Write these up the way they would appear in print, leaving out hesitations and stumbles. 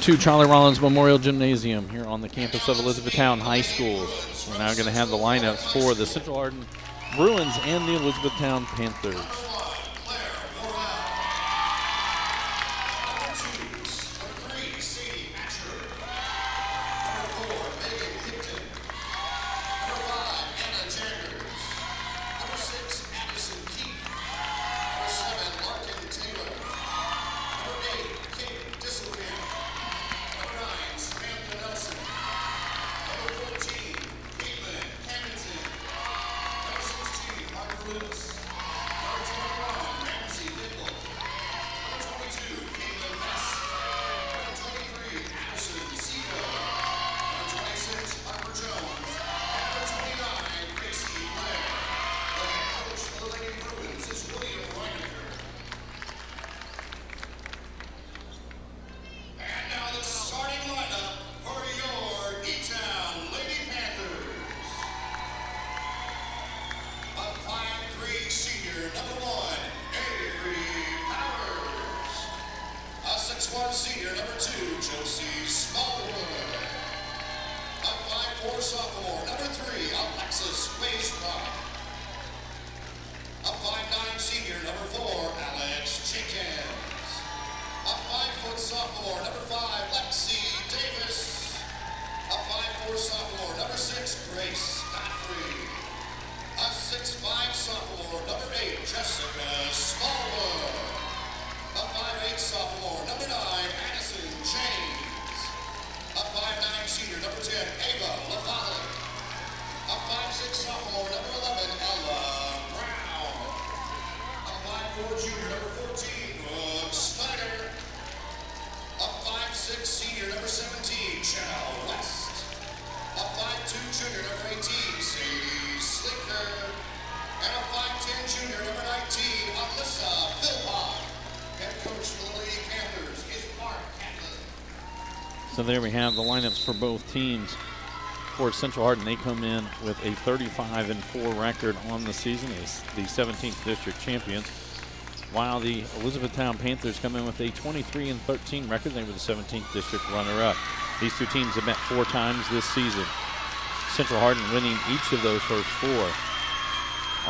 to Charlie Rollins Memorial Gymnasium here on the campus of Elizabethtown High School. We're now going to have the lineups for the Central Hardin Bruins and the Elizabethtown Panthers. Senior number 2, Josie Smallwood. Up 5'4" sophomore number 3, Alexis Waysbrock. Up 5'9" senior number 4, Alex Jenkins. Up 5' sophomore number 5, Lexi Davis. Up 5'4" sophomore number 6, Grace Godfrey. Up 6'5" sophomore number 8, Jessica Smallwood. Up 5'8" sophomore number 9, Addison James. Up 5'9" senior number 10, Ava LaValle. Up 5'6" sophomore number 11, Ella Brown. Up 5'4" junior number 14, Brooke Snyder. Up 5'6" senior number 17, Channel West. Up 5'2" junior number 18, Sadie Slinker. And up 5'10" junior number 19, Alyssa Philpott. Head coach for the Lady Panthers is Mark Catlin. So there we have the lineups for both teams. For Central Hardin, they come in with a 35-4 record on the season, as the 17th district champions, while the Elizabethtown Panthers come in with a 23-13 record. They were the 17th district runner-up. These two teams have met 4 times this season. Central Hardin winning each of those first 4.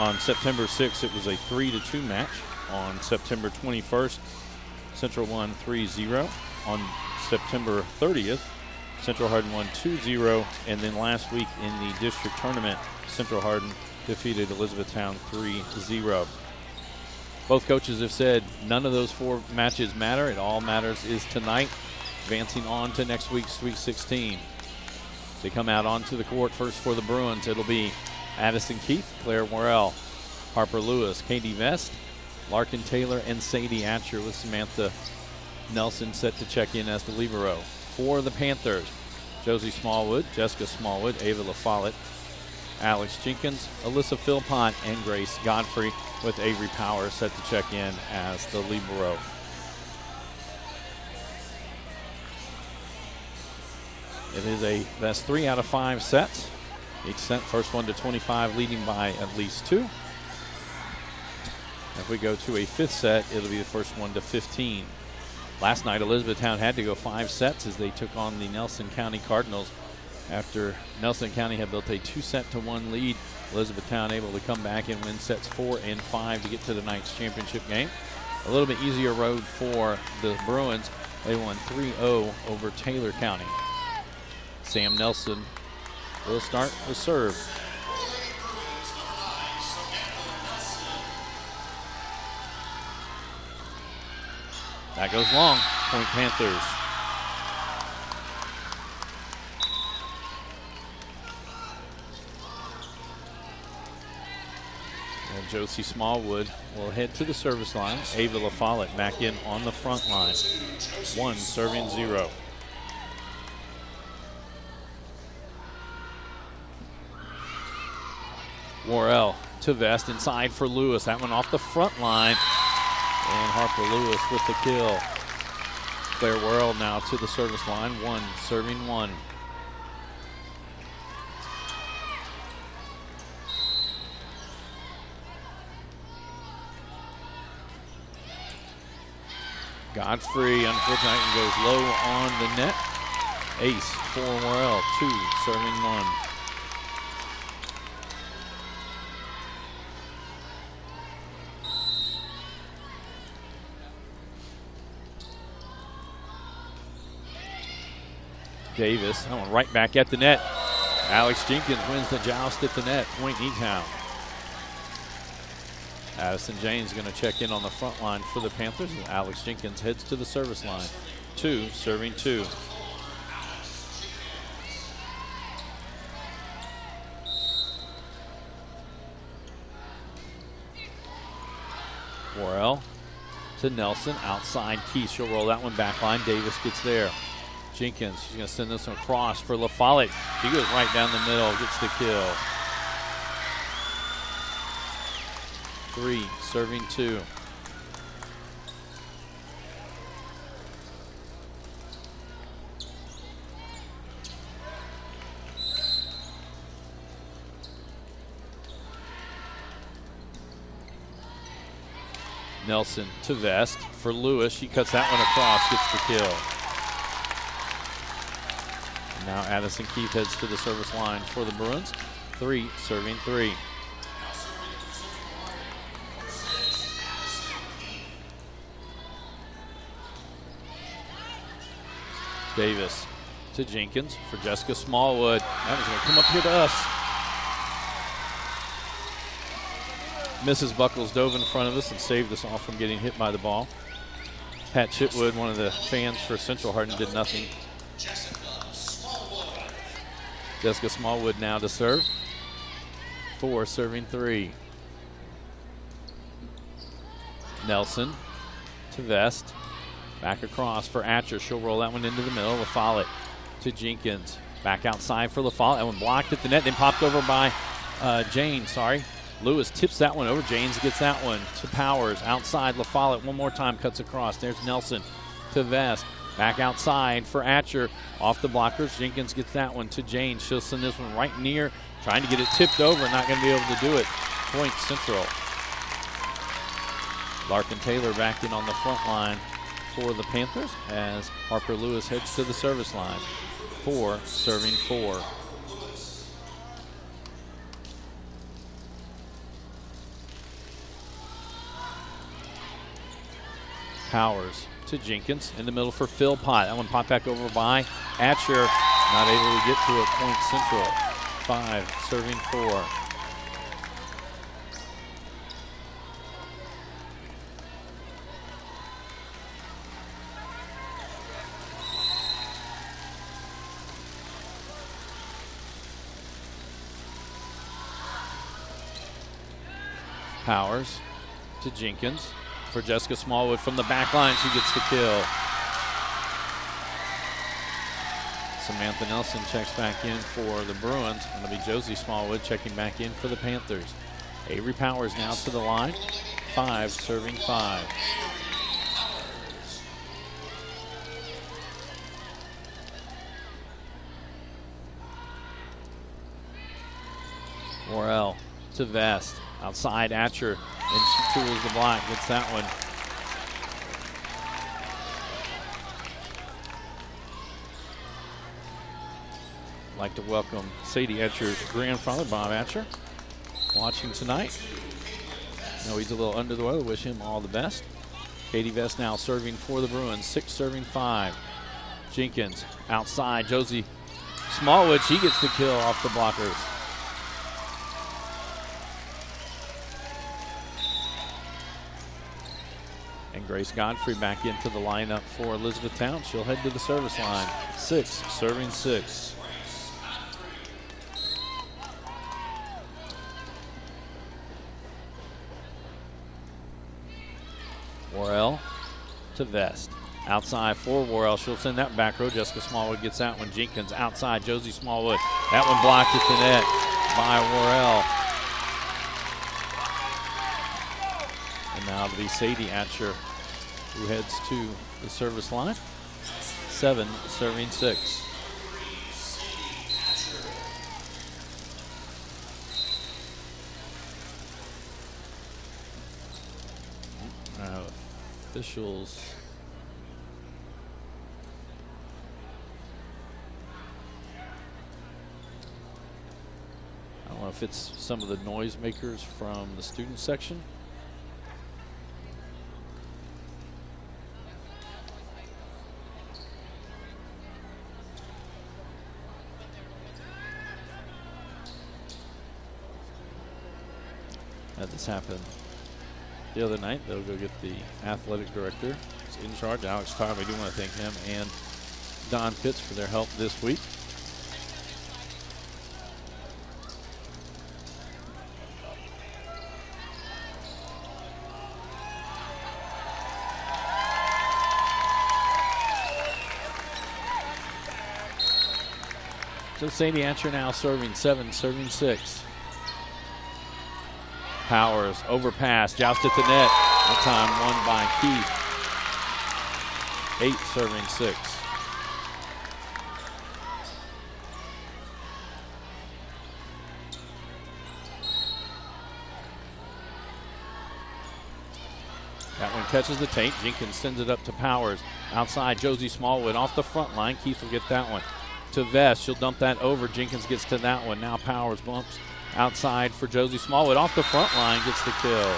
On September 6th, it was a 3-2 match. On September 21st, Central won 3-0. On September 30th, Central Hardin won 2-0. And then last week in the district tournament, Central Hardin defeated Elizabethtown 3-0. Both coaches have said none of those 4 matches matter. It all matters is tonight, advancing on to next week's Sweet 16. They come out onto the court first for the Bruins. It'll be Addison Keith, Claire Morrell, Harper Lewis, Katie Vest, Larkin Taylor, and Sadie Atcher, with Samantha Nelson set to check in as the libero. For the Panthers, Josie Smallwood, Jessica Smallwood, Ava LaFollette, Alex Jenkins, Alyssa Philpott, and Grace Godfrey, with Avery Powers set to check in as the libero. It is that's 3 out of 5 sets. Each set, first one to 25, leading by at least 2. If we go to a 5th set, it'll be the first one to 15. Last night, Elizabethtown had to go 5 sets as they took on the Nelson County Cardinals. After Nelson County had built a 2-1 lead, Elizabethtown able to come back and win sets 4 and 5 to get to tonight's championship game. A little bit easier road for the Bruins. They won 3-0 over Taylor County. Sam Nelson will start the serve. That goes long. Point Panthers. And Josie Smallwood will head to the service line. Ava LaFollette back in on the front line. 1 serving 0. Worrell to Vest, inside for Lewis. That one off the front line. And Harper Lewis with the kill. Claire Worrell now to the service line. 1 serving 1. Godfrey, unfortunately, goes low on the net. Ace for Morrell, 2, serving 1. Davis, that one right back at the net. Alex Jenkins wins the joust at the net. Point Etown. Addison James going to check in on the front line for the Panthers. And Alex Jenkins heads to the service line. 2, serving 2. Worrell to Nelson, outside Keith. She'll roll that one back line. Davis gets there. Jenkins, she's going to send this one across for LaFollette. He goes right down the middle, gets the kill. 3, serving 2. Nelson to Vest for Lewis. She cuts that one across, gets the kill. Now Addison Keith heads to the service line for the Bruins. 3, serving 3. Davis to Jenkins for Jessica Smallwood. That was going to come up here to us. Mrs. Buckles dove in front of us and saved us all from getting hit by the ball. Pat Chitwood, one of the fans for Central Hardin, did nothing. Jessica Smallwood now to serve. 4, serving 3. Nelson to Vest. Back across for Atcher. She'll roll that one into the middle. LaFollette to Jenkins. Back outside for LaFollette. That one blocked at the net, then popped over by Jane, Lewis tips that one over. James gets that one to Powers. Outside, LaFollette one more time cuts across. There's Nelson to Vest. Back outside for Atcher. Off the blockers. Jenkins gets that one to Jane. She'll send this one right near. Trying to get it tipped over. Not going to be able to do it. Point Central. Larkin Taylor back in on the front line for the Panthers as Harper Lewis heads to the service line. 4, serving 4. Powers to Jenkins in the middle for Philpott. That one popped back over by Atcher. Not able to get to it. Point Central. 5, serving 4. Powers to Jenkins for Jessica Smallwood from the back line. She gets the kill. Samantha Nelson checks back in for the Bruins. It'll be Josie Smallwood checking back in for the Panthers. Avery Powers now to the line. 5, serving 5. Morrell to Vest. Outside Atcher, and she tools the block, gets that one. I'd like to welcome Sadie Atcher's grandfather, Bob Atcher, watching tonight. I know he's a little under the weather. Wish him all the best. Katie Vest now serving for the Bruins. 6, serving 5. Jenkins outside. Josie Smallwood, she gets the kill off the blockers. And Grace Godfrey back into the lineup for Elizabethtown. She'll head to the service line. 6, serving 6. Worrell to Vest. Outside for Worrell. She'll send that back row. Jessica Smallwood gets that one. Jenkins outside. Josie Smallwood. That one blocked at the net by Worrell. And now it'll be Sadie Atcher who heads to the service line. 7, serving 6. Officials if it's some of the noisemakers from the student section. Had this happen the other night. They'll go get the athletic director who's in charge, Alex Tarr. We do want to thank him and Don Pitts for their help this week. So Sadie Atcher now serving 7, serving 6. Powers, overpass, joust at the net. That time won by Keith. 8, serving 6. That one catches the tape. Jenkins sends it up to Powers. Outside, Josie Smallwood off the front line. Keith will get that one to Vest. She'll dump that over. Jenkins gets to that one. Now Powers bumps outside for Josie Smallwood. Off the front line, gets the kill.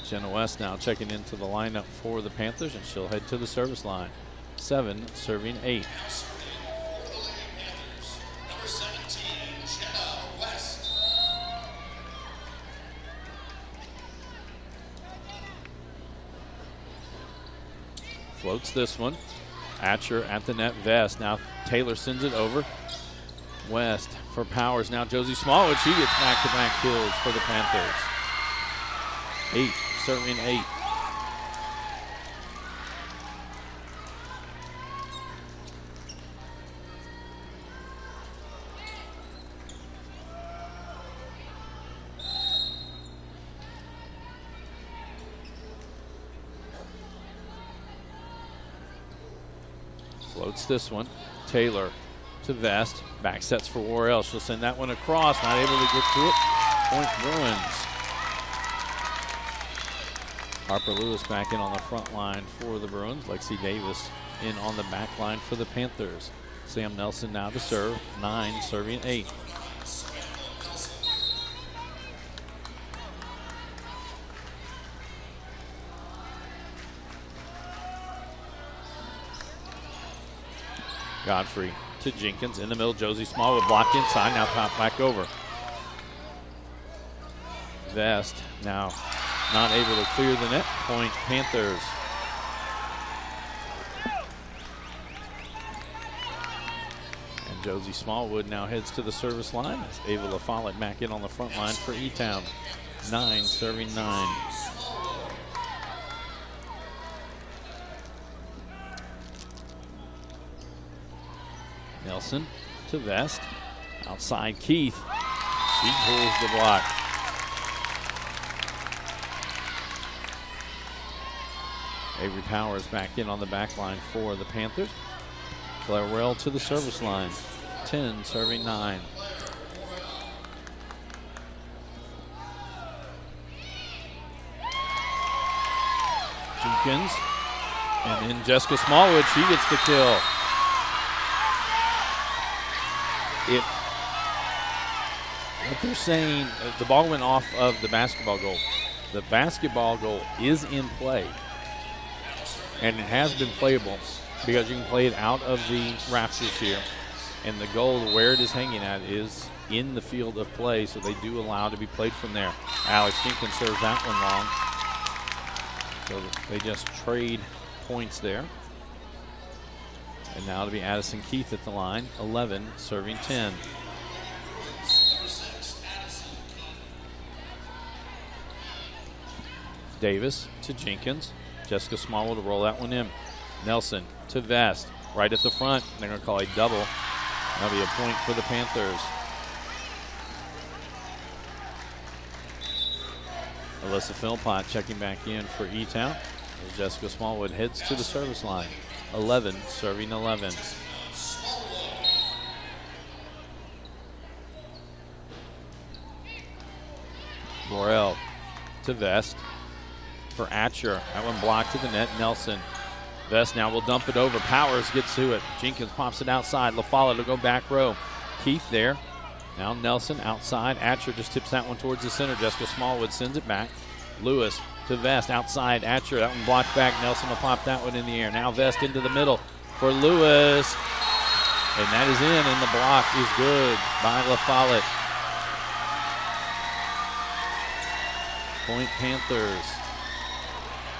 Jenna West now checking into the lineup for the Panthers, and she'll head to the service line. 7, serving 8. Floats this one. Atcher at the net. Vest. Now Taylor sends it over. West for Powers. Now Josie Smallwood. She gets back-to-back kills for the Panthers. 8, serving 8. Floats this one. Taylor to Vest. Back sets for Worrell. She'll send that one across. Not able to get to it. Point Bruins. Harper Lewis back in on the front line for the Bruins. Lexi Davis in on the back line for the Panthers. Sam Nelson now to serve. 9, serving 8. Godfrey to Jenkins in the middle. Josie Smallwood blocked inside. Now pop back over. Vest now not able to clear the net. Point Panthers. And Josie Smallwood now heads to the service line. Is able to follow it back in on the front line for Etown. 9, serving 9. Nelson to Vest. Outside Keith. She pulls the block. Avery Powers back in on the back line for the Panthers. Clairwell to the service line. 10, serving 9. Jenkins. And then Jessica Smallwood, she gets the kill. What they're saying, the ball went off of the basketball goal. The basketball goal is in play, and it has been playable because you can play it out of the rafters here. And the goal, where it is hanging at, is in the field of play, so they do allow to be played from there. Alex Jenkins serves that one long. So they just trade points there. And now to be Addison Keith at the line. 11, serving 10. Davis to Jenkins. Jessica Smallwood will roll that one in. Nelson to Vest. Right at the front. They're going to call a double. That'll be a point for the Panthers. Alyssa Philpott checking back in for Etown as Jessica Smallwood heads to the service line. 11, serving 11. Morrell to Vest for Atcher. That one blocked to the net. Nelson Vest now will dump it over. Powers gets to it. Jenkins pops it outside. LaFollette to go back row. Keith there. Now Nelson outside. Atcher just tips that one towards the center. Jessica Smallwood sends it back. Lewis to Vest outside. Atcher, that one blocked back. Nelson will pop that one in the air. Now Vest into the middle for Lewis. And that is in, and the block is good by LaFollette. Point Panthers.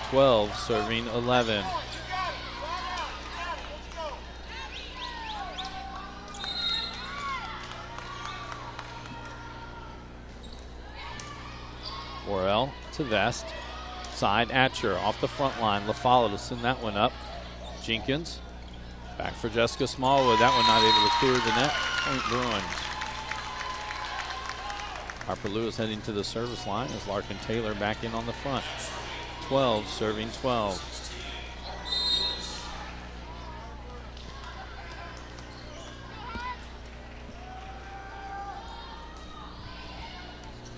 12 serving 11. Worrell to Vest. Side Atcher off the front line. LaFollette will send that one up. Jenkins back for Jessica Smallwood. That one not able to clear the net. Point Bruins. Harper Lewis heading to the service line as Larkin Taylor back in on the front. 12 serving 12.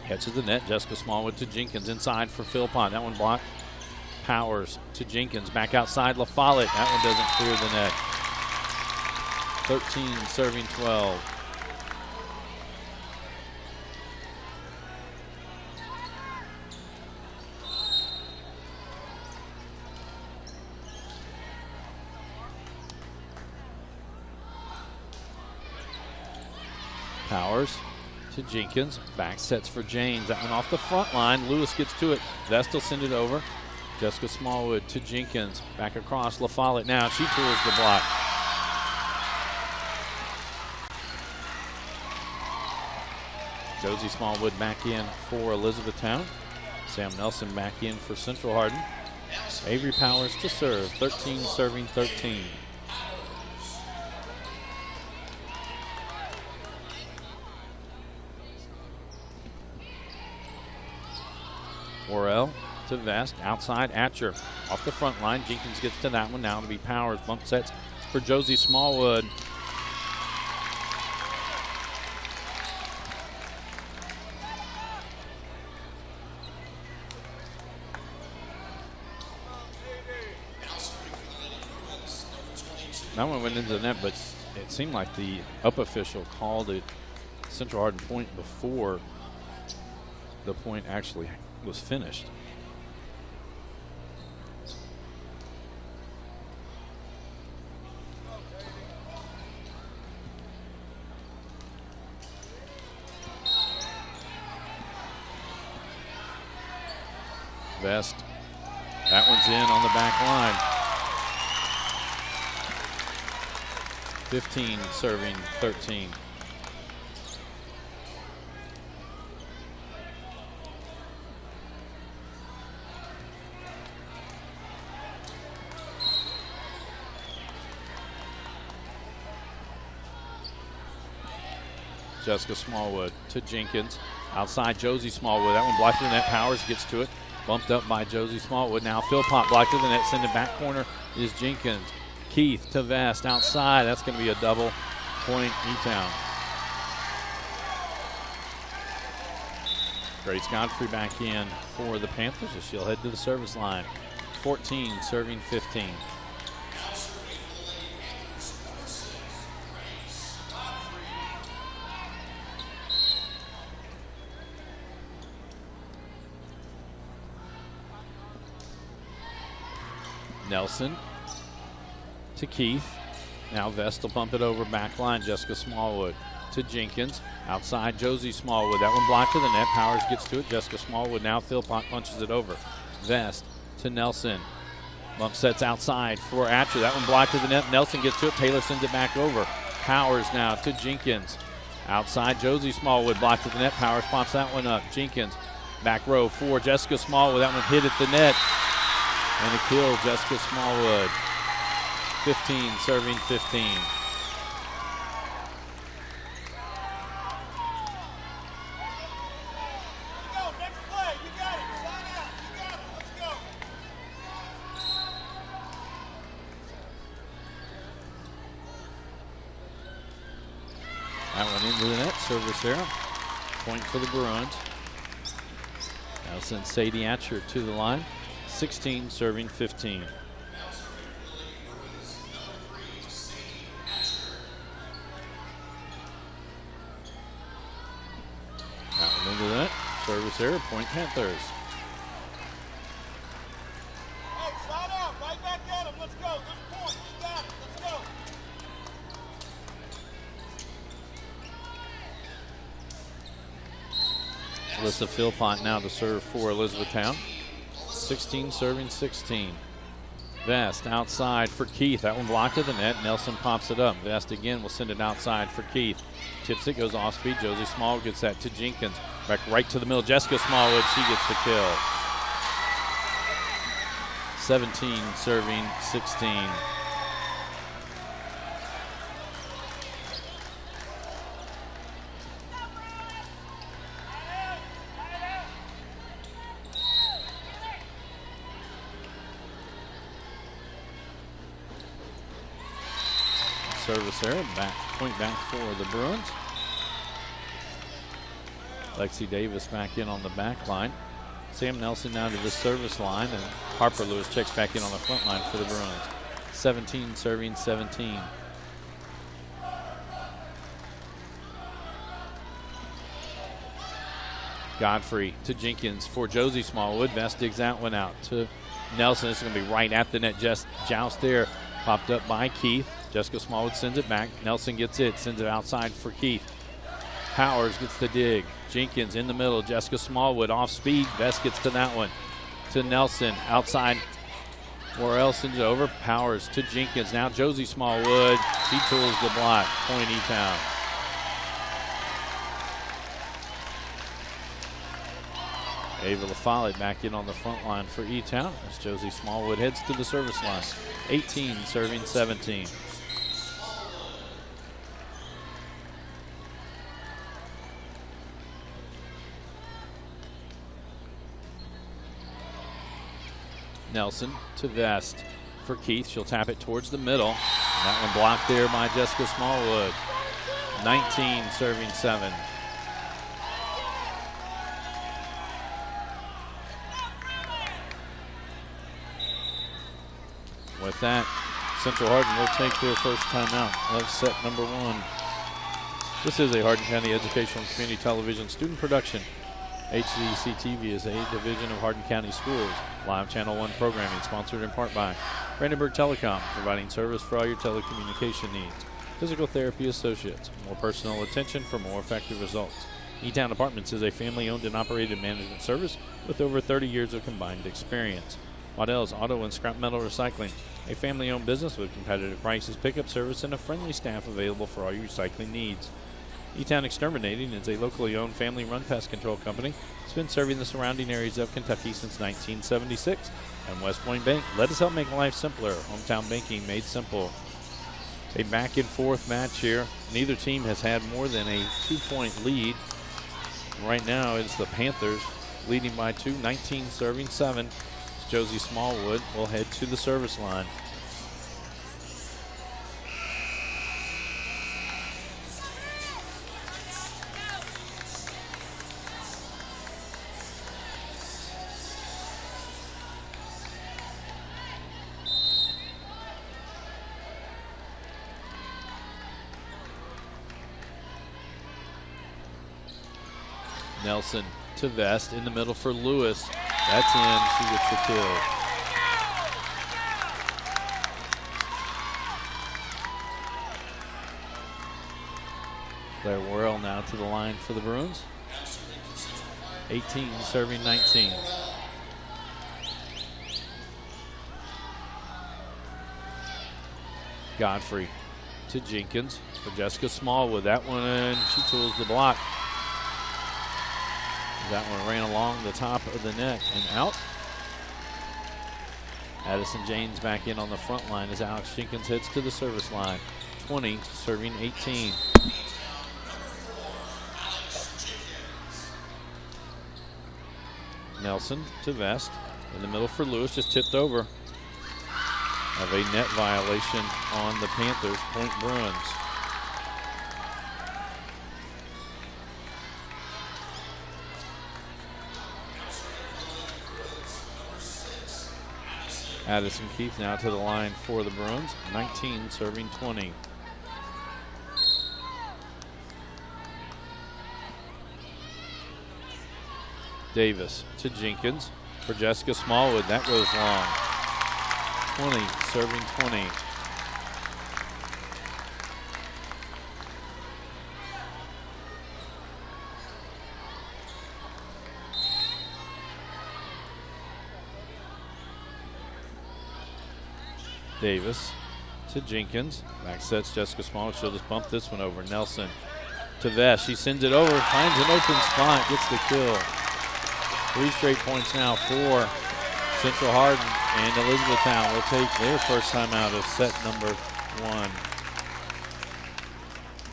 Head to the net. Jessica Smallwood to Jenkins inside for Philpott. That one blocked. Powers to Jenkins. Back outside LaFollette. That one doesn't clear the net. 13 serving 12. Powers to Jenkins. Back sets for James. That one off the front line. Lewis gets to it. Vest will send it over. Jessica Smallwood to Jenkins. Back across. LaFollette now. She tools the block. Josie Smallwood back in for Elizabethtown. Sam Nelson back in for Central Hardin. Avery Powers to serve. 13 serving 13. Worrell to Vest. Outside Atcher. Off the front line. Jenkins gets to that one. Now it'll be Powers. Bump sets for Josie Smallwood. That one went into the net, but it seemed like the up official called it Central Hardin point before the point actually was finished. Vest. That one's in on the back line. 15 serving 13. Jessica Smallwood to Jenkins. Outside Josie Smallwood. That one blocked to the net. Powers gets to it. Bumped up by Josie Smallwood. Now Philpott blocked to the net. Send it back corner is Jenkins. Keith to Vest outside. That's going to be a double point Etown. Grace Godfrey back in for the Panthers as she'll head to the service line. 14 serving 15. Nelson to Keith. Now Vest will bump it over back line. Jessica Smallwood to Jenkins. Outside Josie Smallwood. That one blocked to the net. Powers gets to it. Jessica Smallwood now. Philpott punches it over. Vest to Nelson. Bump sets outside for Atcher. That one blocked to the net. Nelson gets to it. Taylor sends it back over. Powers now to Jenkins. Outside Josie Smallwood. Blocked to the net. Powers pops that one up. Jenkins back row for Jessica Smallwood. That one hit at the net. And a kill, Jessica Smallwood. 15 serving 15. That one into the net, service error. Point for the Bruins. Now send Sadie Atcher to the line. 16 serving 15. Service error, point Panthers. Hey, side out, right back at him. Let's go. Good point. We got it. Let's go. Alyssa Philpott now to serve for Elizabethtown. 16 serving 16. Vest outside for Keith. That one blocked at the net. Nelson pops it up. Vest again will send it outside for Keith. Tips it, goes off speed. Josie Small gets that to Jenkins. Back right to the middle. Jessica Smallwood, she gets the kill. 17 serving 16. Service error, point back for the Bruins. Lexi Davis back in on the back line. Sam Nelson now to the service line, and Harper Lewis checks back in on the front line for the Bruins. 17 serving 17. Godfrey to Jenkins for Josie Smallwood. Vest digs that one out to Nelson. This is going to be right at the net. Just joust there. Popped up by Keith. Jessica Smallwood sends it back. Nelson gets it, sends it outside for Keith. Powers gets the dig. Jenkins in the middle. Jessica Smallwood off speed. Vest gets to that one. To Nelson outside. Morrell sends it over. Powers to Jenkins. Now Josie Smallwood. She tools the block. Point Etown. Ava LaFollette back in on the front line for Etown as Josie Smallwood heads to the service line. 18 serving 17. Nelson to Vest for Keith. She'll tap it towards the middle. And that one blocked there by Jessica Smallwood. 19 serving 7. With that, Central Hardin will take their first timeout of set number 1. This is a Hardin County Educational and Community Television student production. HCEC-TV is a division of Hardin County Schools. Live Channel 1 programming sponsored in part by Brandenburg Telecom, providing service for all your telecommunication needs. Physical Therapy Associates, more personal attention for more effective results. Etown Apartments is a family-owned and operated management service with over 30 years of combined experience. Waddell's Auto and Scrap Metal Recycling, a family-owned business with competitive prices, pickup service, and a friendly staff available for all your recycling needs. Etown Exterminating is a locally owned family-run pest control company. It's been serving the surrounding areas of Kentucky since 1976. And West Point Bank, let us help make life simpler. Hometown banking made simple. A back-and-forth match here. Neither team has had more than a 2-point lead. Right now, it's the Panthers leading by 2, 19 serving 7. Josie Smallwood will head to the service line. Nelson to Vest in the middle for Lewis. That's in. She gets the kill. Claire Worrell now to the line for the Bruins. 18 serving 19. Godfrey to Jenkins for Jessica Smallwood. That one, and she tools the block. That one ran along the top of the net and out. Addison James back in on the front line as Alex Jenkins heads to the service line. 20 serving 18. Nelson to Vest in the middle for Lewis, just tipped over. Have a net violation on the Panthers. Point Bruins. Addison Keith now to the line for the Bruins. 19 serving 20. Davis to Jenkins for Jessica Smallwood. That goes long. 20, serving 20. Davis to Jenkins. Back sets Jessica Smallwood. She'll just bump this one over. Nelson to Vest. She sends it over, finds an open spot, gets the kill. 3 straight points now for Central Hardin, and Elizabethtown will take their first time out of set number 1.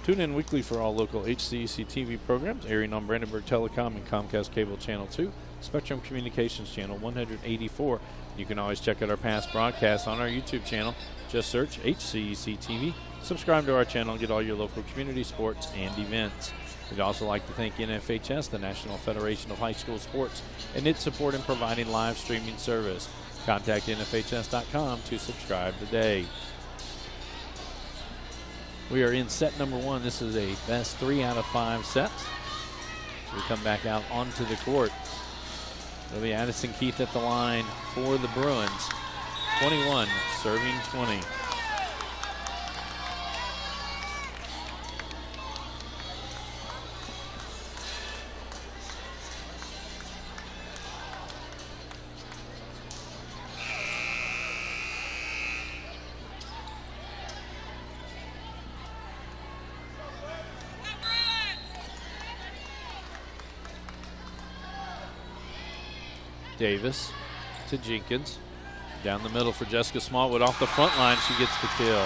Tune in weekly for all local HCEC-TV programs, airing on Brandenburg Telecom and Comcast Cable Channel 2, Spectrum Communications Channel 184. You can always check out our past broadcasts on our YouTube channel. Just search HCEC-TV. Subscribe to our channel and get all your local community sports and events. We'd also like to thank NFHS, the National Federation of High School Sports, and its support in providing live streaming service. Contact NFHS.com to subscribe today. We are in set number 1. This is a best 3 out of 5 sets. So we come back out onto the court. It'll be Addison Keith at the line for the Bruins. 21, serving 20. Davis to Jenkins. Down the middle for Jessica Smallwood. Off the front line, she gets the kill.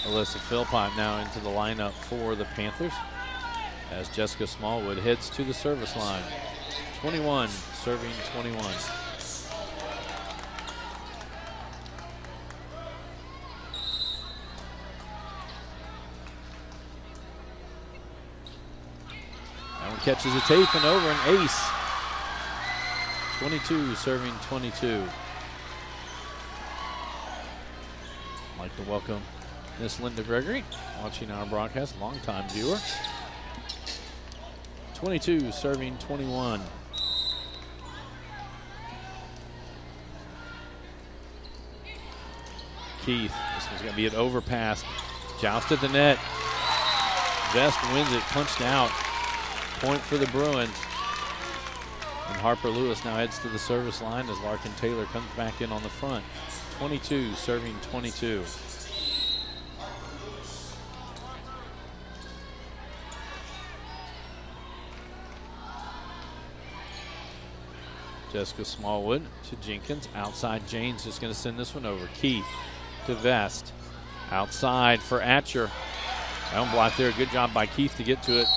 Alyssa Philpott now into the lineup for the Panthers as Jessica Smallwood heads to the service line. 21, serving 21. Catches a tape and over an ace. 22, serving 22. I'd like to welcome Miss Linda Gregory, watching our broadcast, longtime viewer. 22, serving 21. Keith, this one's going to be an overpass. Joust at the net. Vest wins it, punched out. Point for the Bruins. And Harper Lewis now heads to the service line as Larkin Taylor comes back in on the front. 22, serving 22. Jessica Smallwood to Jenkins. Outside, James is going to send this one over. Keith to Vest. Outside for Atcher. That one blocked there. Good job by Keith to get to it.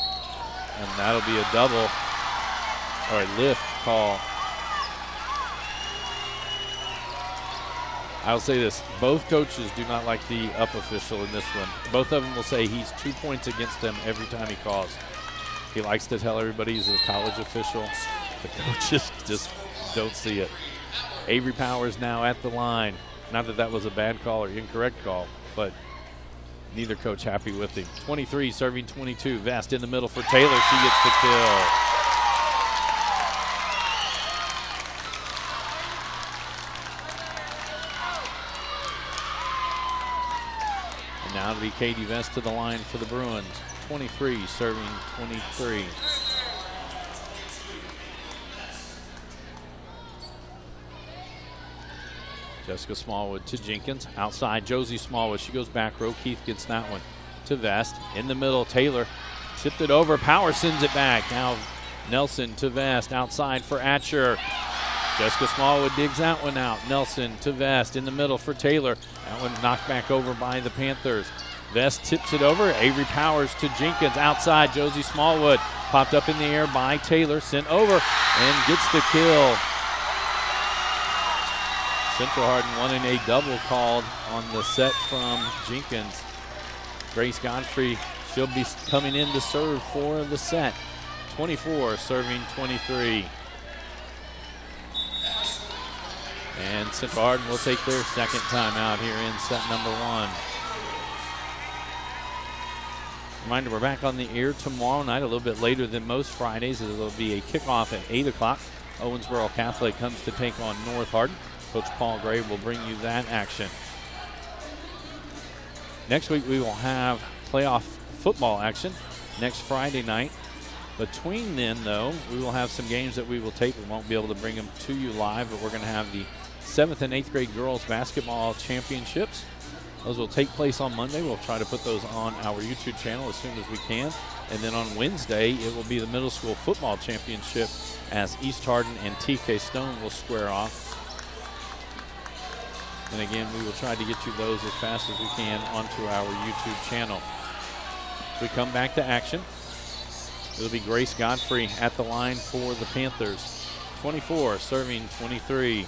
And that'll be a double, or a lift call. I'll say this, both coaches do not like the up official in this one. Both of them will say he's 2 points against them every time he calls. He likes to tell everybody he's a college official. The coaches just don't see it. Avery Powers now at the line. Not that that was a bad call or incorrect call, but neither coach happy with him. 23, serving 22. Vest in the middle for Taylor. She gets the kill. And now it'll be Katie Vest to the line for the Bruins. 23, serving 23. Jessica Smallwood to Jenkins. Outside, Josie Smallwood. She goes back row. Keith gets that one to Vest. In the middle, Taylor tipped it over. Power sends it back. Now Nelson to Vest. Outside for Atcher. Jessica Smallwood digs that one out. Nelson to Vest. In the middle for Taylor. That one knocked back over by the Panthers. Vest tips it over. Avery Powers to Jenkins. Outside, Josie Smallwood. Popped up in the air by Taylor. Sent over and gets the kill. Central Hardin wanting a double called on the set from Jenkins. Grace Godfrey, she'll be coming in to serve for the set. 24, serving 23. And Central Hardin will take their second time out here in set number 1. Reminder, we're back on the air tomorrow night, a little bit later than most Fridays. It'll be a kickoff at 8 o'clock. Owensboro Catholic comes to take on North Hardin. Coach Paul Gray will bring you that action. Next week, we will have playoff football action next Friday night. Between then, though, we will have some games that we will tape. We won't be able to bring them to you live, but we're going to have the 7th and 8th grade girls basketball championships. Those will take place on Monday. We'll try to put those on our YouTube channel as soon as we can. And then on Wednesday, it will be the middle school football championship as East Hardin and TK Stone will square off. And again, we will try to get you those as fast as we can onto our YouTube channel. We come back to action. It'll be Grace Godfrey at the line for the Panthers. 24 serving 23.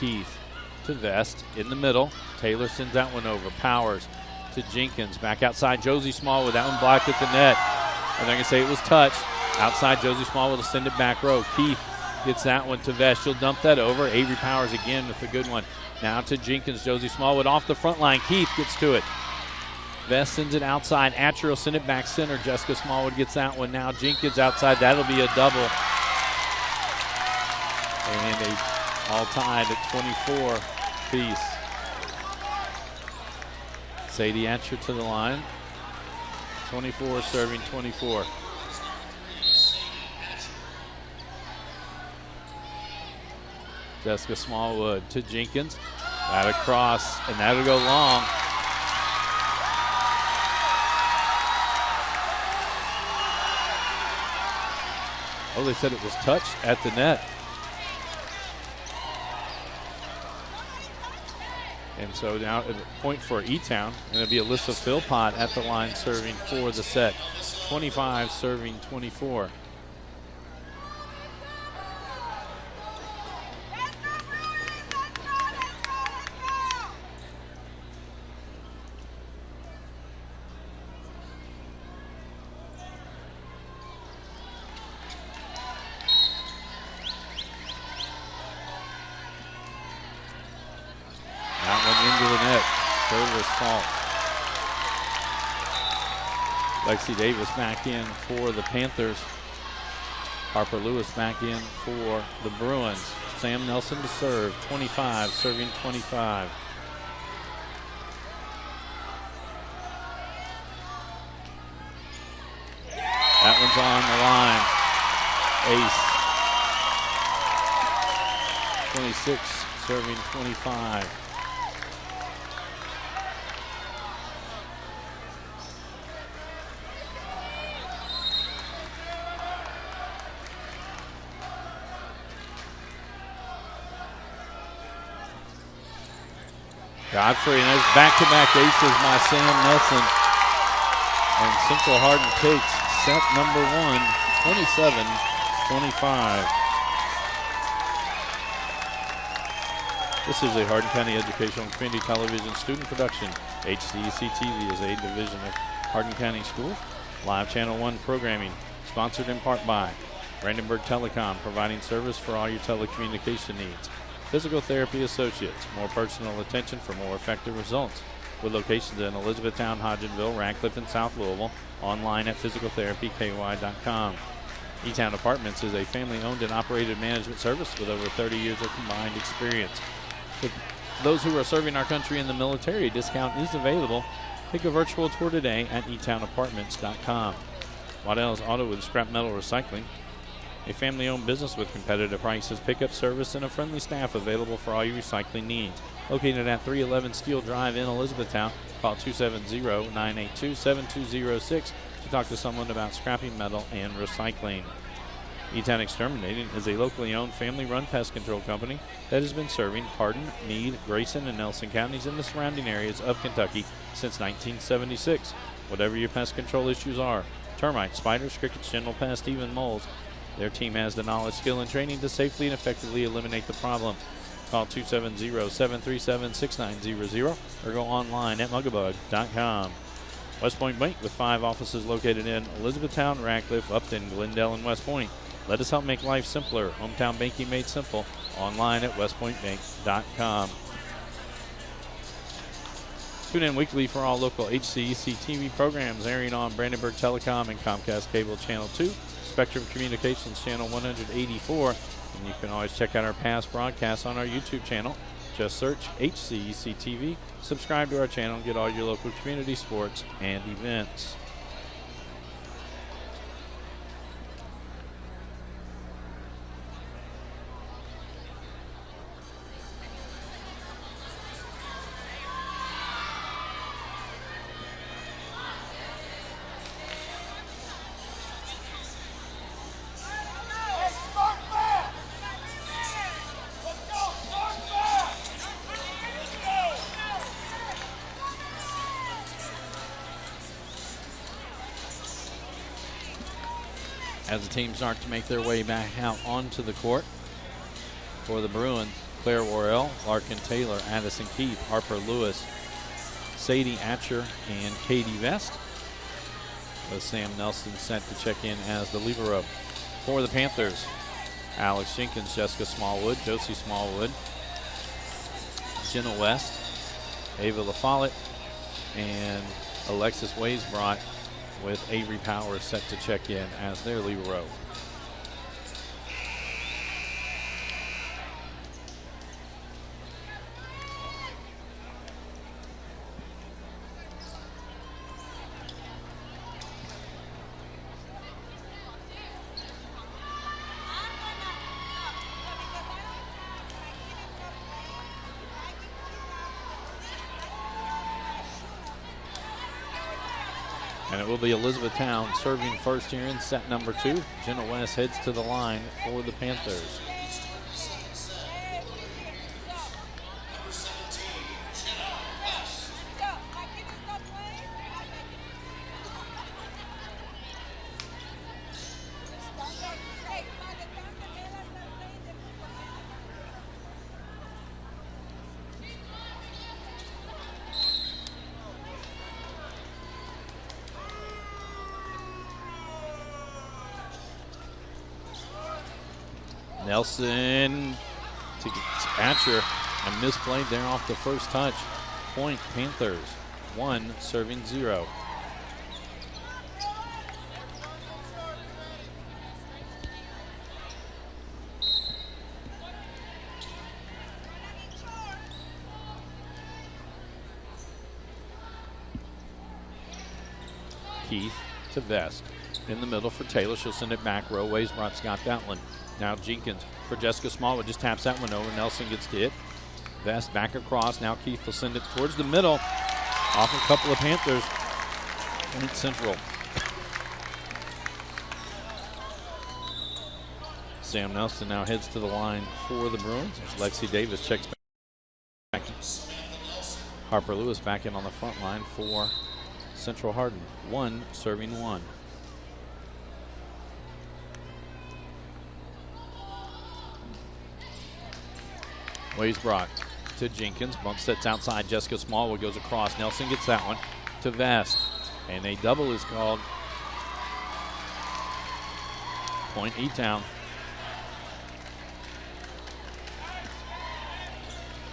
Keith to Vest in the middle. Taylor sends that one over. Powers to Jenkins. Back outside. Josie Small with that one blocked at the net. And they're going to say it was touched. Outside, Josie Small will send it back row. Keith gets that one to Vest. She'll dump that over. Avery Powers again with a good one. Now to Jenkins. Josie Smallwood off the front line. Keith gets to it. Vest sends it outside. Atcher will send it back center. Jessica Smallwood gets that one. Now Jenkins outside. That'll be a double. And a all tied at 24 apiece. Sadie Atcher to the line. 24 serving 24. Jessica Smallwood to Jenkins. That across, and that'll go long. Oh, they said it was touched at the net. And so now a point for Etown, and it'll be Alyssa Philpott at the line serving for the set. 25 serving 24. Lexi Davis back in for the Panthers. Harper Lewis back in for the Bruins. Sam Nelson to serve, 25, serving 25. That one's on the line. Ace. 26, serving 25. Godfrey, and those back-to-back aces by Sam Nelson. And Central Hardin takes set number 1, 27-25. This is a Hardin County Educational and Community Television student production. HCEC-TV is a division of Hardin County Schools. Live Channel 1 programming, sponsored in part by Brandenburg Telecom, providing service for all your telecommunication needs. Physical Therapy Associates, more personal attention for more effective results. With locations in Elizabethtown, Hodgenville, Radcliffe, and South Louisville. Online at physicaltherapyky.com. Etown Apartments is a family-owned and operated management service with over 30 years of combined experience. For those who are serving our country in the military, a discount is available. Take a virtual tour today at etownapartments.com. Waddell's Auto and Scrap Metal Recycling, a family-owned business with competitive prices, pickup service, and a friendly staff available for all your recycling needs. Located at 311 Steel Drive in Elizabethtown. Call 270-982-7206 to talk to someone about scrapping metal and recycling. Etown Exterminating is a locally owned family-run pest control company that has been serving Hardin, Meade, Grayson, and Nelson counties and the surrounding areas of Kentucky since 1976. Whatever your pest control issues are, termites, spiders, crickets, general pests, even moles, Their team has the knowledge, skill, and training to safely and effectively eliminate the problem. Call 270-737-6900 or go online at mugabug.com. West Point Bank with 5 offices located in Elizabethtown, Radcliffe, Upton, Glendale, and West Point. Let us help make life simpler. Hometown banking made simple. Online at westpointbank.com. Tune in weekly for all local HCEC-TV programs airing on Brandenburg Telecom and Comcast Cable Channel 2, Spectrum Communications Channel 184, and you can always check out our past broadcasts on our YouTube channel. Just search HCEC-TV, subscribe to our channel, and get all your local community sports and events. As the teams start to make their way back out onto the court. For the Bruins, Claire Worrell, Larkin Taylor, Addison Keith, Harper Lewis, Sadie Atcher, and Katie Vest. With Sam Nelson set to check in as the libero. For the Panthers, Alex Jenkins, Jessica Smallwood, Josie Smallwood, Jenna West, Ava LaFollette, and Alexis Waysbrought, with Avery Powers set to check in as their libero. And it will be Elizabethtown serving first here in set number 2. Jenna West heads to the line for the Panthers. Nelson to Atcher, and misplayed there off the first touch. Point Panthers, 1 serving 0. Keith to Vest. In the middle for Taylor. She'll send it back row. Waysbroug's got that one. Now Jenkins for Jessica Smallwood. Just taps that one over. Nelson gets to it. Vest back across. Now Keith will send it towards the middle. Off a couple of Panthers. Point Central. Sam Nelson now heads to the line for the Bruins. Lexi Davis checks back. Harper Lewis back in on the front line for Central Hardin. 1 serving 1. Waysbrough to Jenkins. Bump sets outside. Jessica Smallwood goes across. Nelson gets that one to Vest. And a double is called. Point Etown.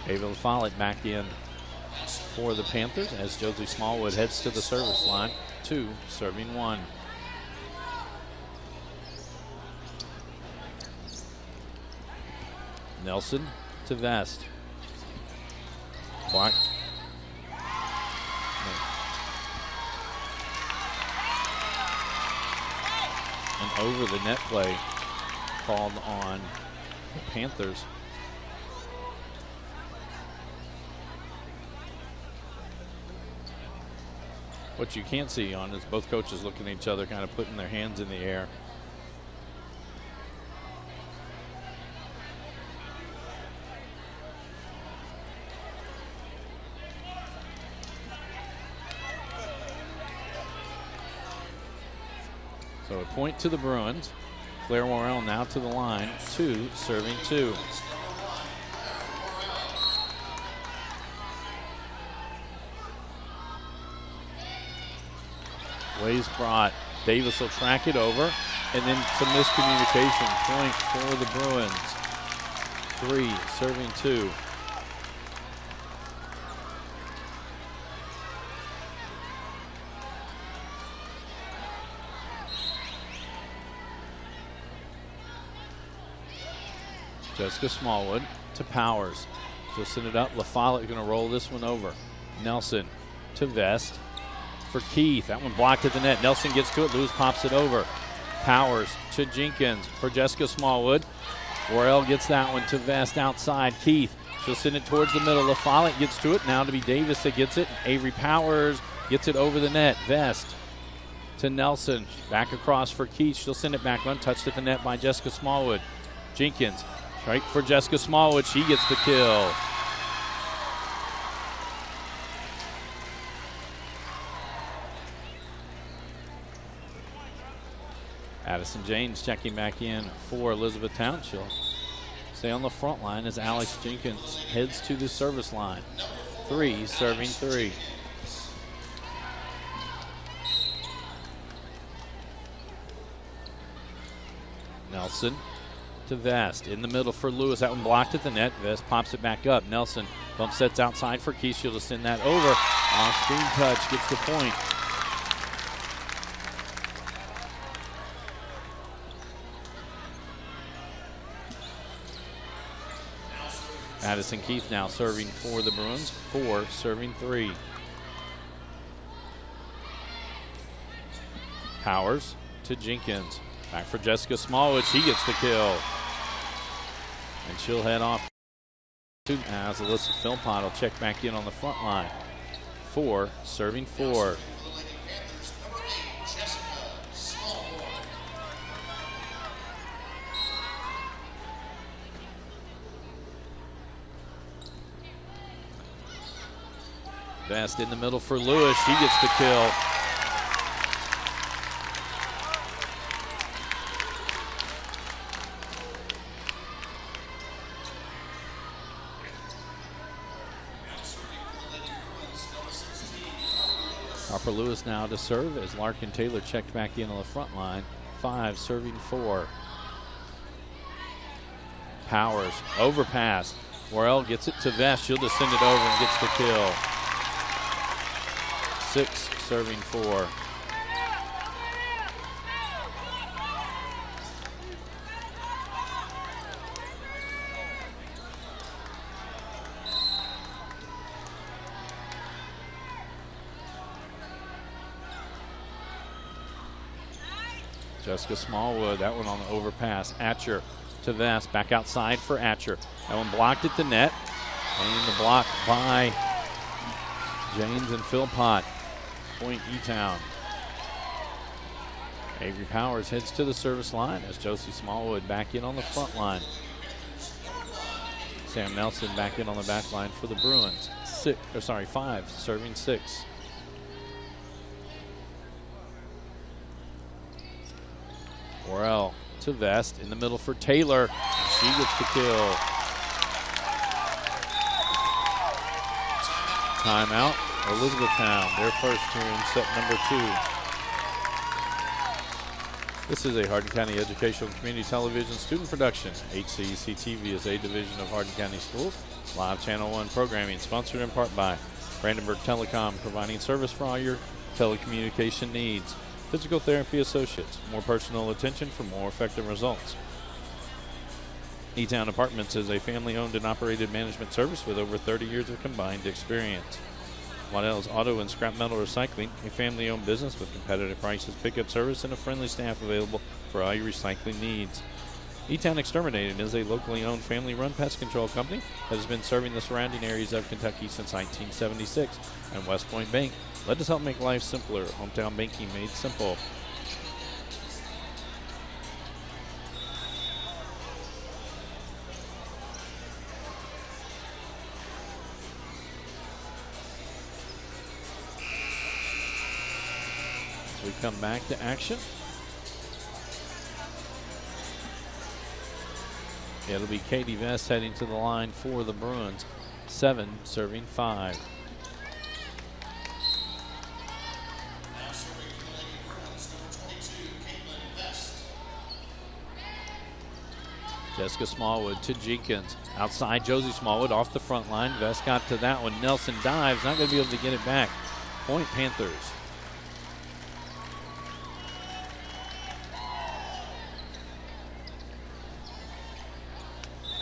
Ava LaFollette back in for the Panthers as Josie Smallwood heads to the service line. 2 serving 1. Nelson to Vest. Block. An over the net play called on the Panthers. What you can't see on is both coaches looking at each other, kind of putting their hands in the air. So a point to the Bruins. Claire Worrell now to the line, 2, serving 2. Ways brought. Davis will track it over, and then some miscommunication. Point for the Bruins. 3, serving 2. Jessica Smallwood to Powers. She'll send it up. LaFollette going to roll this one over. Nelson to Vest for Keith. That one blocked at the net. Nelson gets to it. Lewis pops it over. Powers to Jenkins for Jessica Smallwood. Worrell gets that one to Vest outside. Keith. She'll send it towards the middle. LaFollette gets to it. Now to be Davis that gets it. Avery Powers gets it over the net. Vest to Nelson. Back across for Keith. She'll send it back untouched at the net by Jessica Smallwood. Jenkins. Right for Jessica Smallwood. She gets the kill. Addison James checking back in for Elizabethtown. She'll stay on the front line as Alex Jenkins heads to the service line. 3, serving 3. Nelson to Vest. In the middle for Lewis. That one blocked at the net. Vest pops it back up. Nelson bump sets outside for Keith. She'll just send that over. Off screen touch. Gets the point. Addison Keith now serving for the Bruins. 4, serving 3. Powers to Jenkins. Back for Jessica Smallwood. She gets the kill. And she'll head off as Alyssa Philpott will check back in on the front line. 4, serving 4. Vest in the middle for Lewis. She gets the kill. Harper Lewis now to serve as Larkin Taylor checked back in on the front line. 5, serving 4. Powers, overpass. Worrell gets it to Vest. She'll just send it over and gets the kill. 6, serving 4. Jessica Smallwood, that one on the overpass. Atcher to Vest, back outside for Atcher. That one blocked at the net. And the block by James and Philpott. Point Etown. Avery Powers heads to the service line as Josie Smallwood back in on the front line. Sam Nelson back in on the back line for the Bruins. 5, serving 6. Worrell to Vest in the middle for Taylor. She gets the kill. Timeout. Elizabethtown, their first here in set number 2. This is a Hardin County Educational Community Television student production. HCEC-TV is a division of Hardin County Schools. Live Channel 1 programming sponsored in part by Brandenburg Telecom, providing service for all your telecommunication needs. Physical Therapy Associates, more personal attention for more effective results. Etown Apartments is a family-owned and operated management service with over 30 years of combined experience. Waddell's Auto and Scrap Metal Recycling, a family-owned business with competitive prices, pickup service, and a friendly staff available for all your recycling needs. Etown Exterminating is a locally owned family-run pest control company that has been serving the surrounding areas of Kentucky since 1976. And West Point Bank, let us help make life simpler. Hometown banking made simple. As we come back to action. It'll be Katie Vest heading to the line for the Bruins. 7 serving 5. Now serving for the Lady Bruins, number 22, Caitlin Vest. Jessica Smallwood to Jenkins. Outside, Josie Smallwood off the front line. Vest got to that one. Nelson dives, not going to be able to get it back. Point Panthers.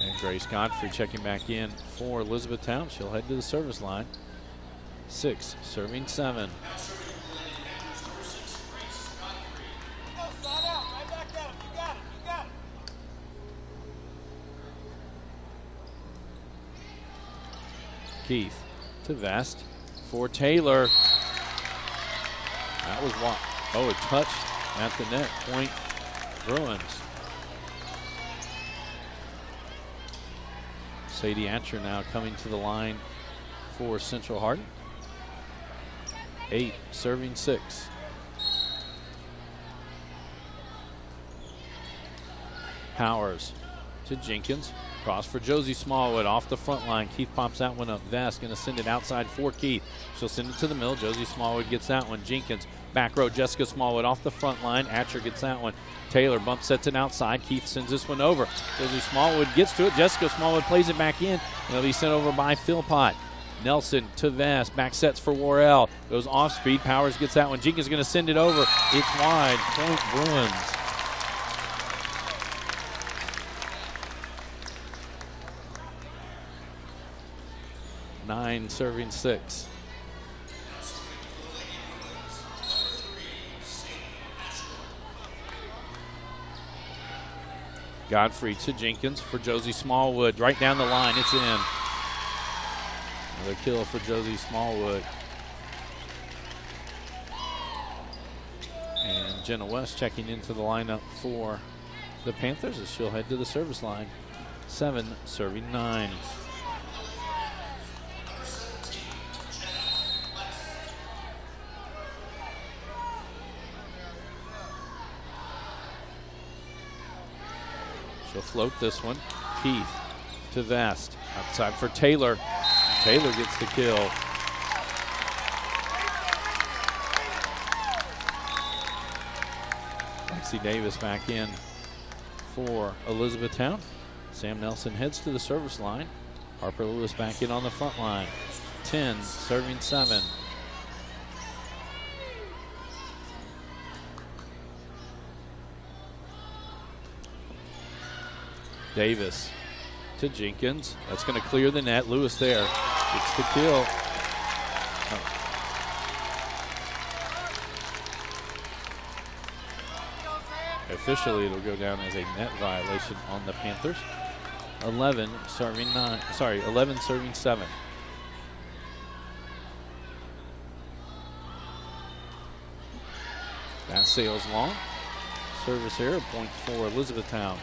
And Grace Godfrey checking back in for Elizabethtown. She'll head to the service line. 6 serving 7. Now serving for the Lady Panthers, number 6, Grace Godfrey. Go, slide out. Right back at him. You got it. You got it. Keith to Vest for Taylor. That was what? Oh, a touch at the net. Point Bruins. Sadie Atcher now coming to the line for Central Hardin. 8 serving 6. Powers to Jenkins. Cross for Josie Smallwood off the front line. Keith pops that one up. Vest going to send it outside for Keith. She'll send it to the middle. Josie Smallwood gets that one. Jenkins back row. Jessica Smallwood off the front line. Atcher gets that one. Taylor bump sets it outside. Keith sends this one over. Josie Smallwood gets to it. Jessica Smallwood plays it back in. It'll be sent over by Philpott. Nelson to Vest. Back sets for Worrell. Goes off speed. Powers gets that one. Jenkins going to send it over. It's wide. Point Bruins. Nine serving 6. Godfrey to Jenkins for Josie Smallwood. Right down the line. It's in. Another kill for Josie Smallwood. And Jenna West checking into the lineup for the Panthers as she'll head to the service line. 7 serving 9. She'll float this one. Keith to Vest. Outside for Taylor. Taylor gets the kill. Lexi Davis back in for Elizabethtown. Sam Nelson heads to the service line. Harper Lewis back in on the front line. 10 serving 7. Davis to Jenkins. That's going to clear the net. Lewis there gets the kill. Officially, it'll go down as a net violation on the Panthers. 11 serving 9. Sorry, 11 serving 7. That sails long. Service error, point for Elizabethtown.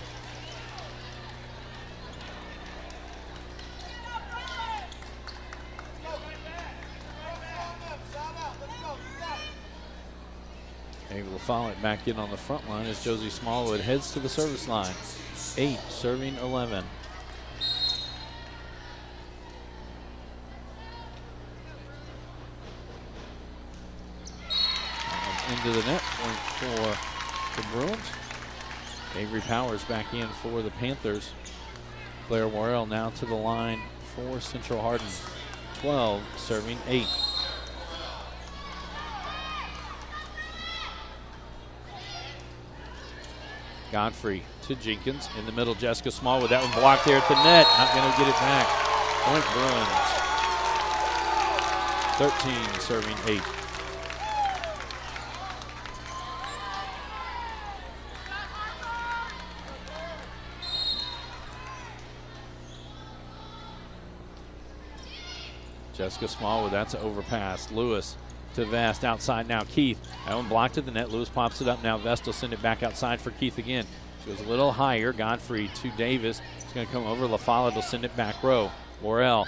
Able to follow it back in on the front line as Josie Smallwood heads to the service line. 8 serving 11. Into the net, point for the Bruins. Avery Powers back in for the Panthers. Claire Worrell now to the line for Central Hardin. 12 serving 8. Godfrey to Jenkins. In the middle, Jessica Smallwood. That one blocked there at the net. Not going to get it back. Point Bruins. 13 serving 8. Jessica Smallwood, that's an overpass. Lewis to Vest, outside now. Keith, that one blocked at the net. Lewis pops it up now. Vest will send it back outside for Keith again. She goes a little higher. Godfrey to Davis. It's going to come over. LaFollette will send it back row. Worrell,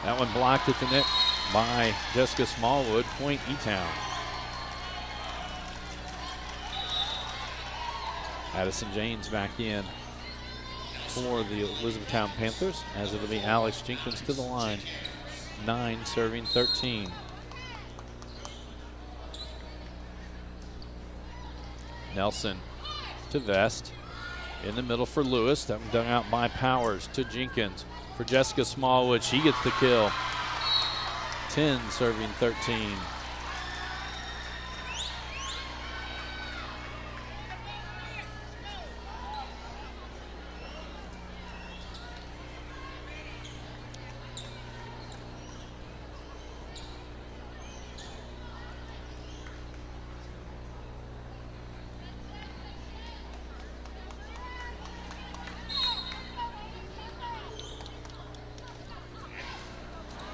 that one blocked at the net by Jessica Smallwood. Point Etown. Addison James back in for the Elizabethtown Panthers, as it'll be Alex Jenkins to the line. 9 serving 13. Nelson to Vest. In the middle for Lewis. That one dug out by Powers to Jenkins. For Jessica Smallwood, she gets the kill. 10 serving 13.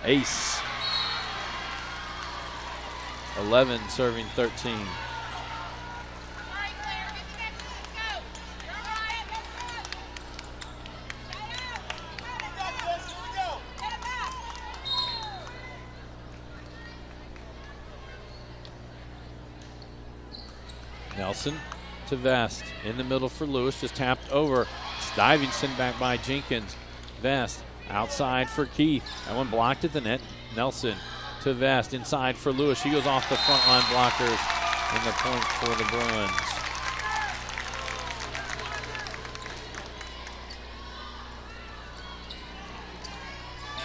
Ace. 11 serving 13. Nelson to Vest. In the middle for Lewis, just tapped over. Diving send back by Jenkins. Vest outside for Keith. That one blocked at the net. Nelson to Vest. Inside for Lewis. She goes off the front line blockers. And the point for the Bruins.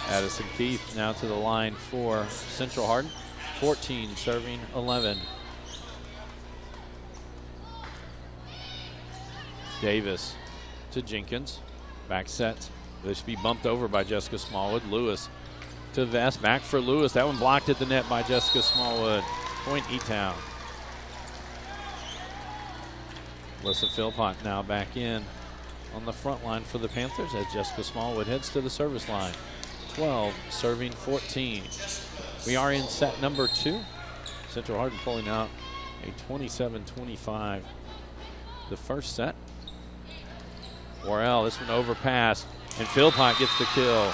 Addison Keith now to the line for Central Hardin. 14 serving 11. Davis to Jenkins. Back set. They should be bumped over by Jessica Smallwood. Lewis to Vest. Back for Lewis. That one blocked at the net by Jessica Smallwood. Point Etown. Alyssa Philpott now back in on the front line for the Panthers as Jessica Smallwood heads to the service line. 12 serving 14. We are in set number 2. Central Hardin pulling out a 27-25. The first set. Worrell, this one overpassed, and Philpott gets the kill.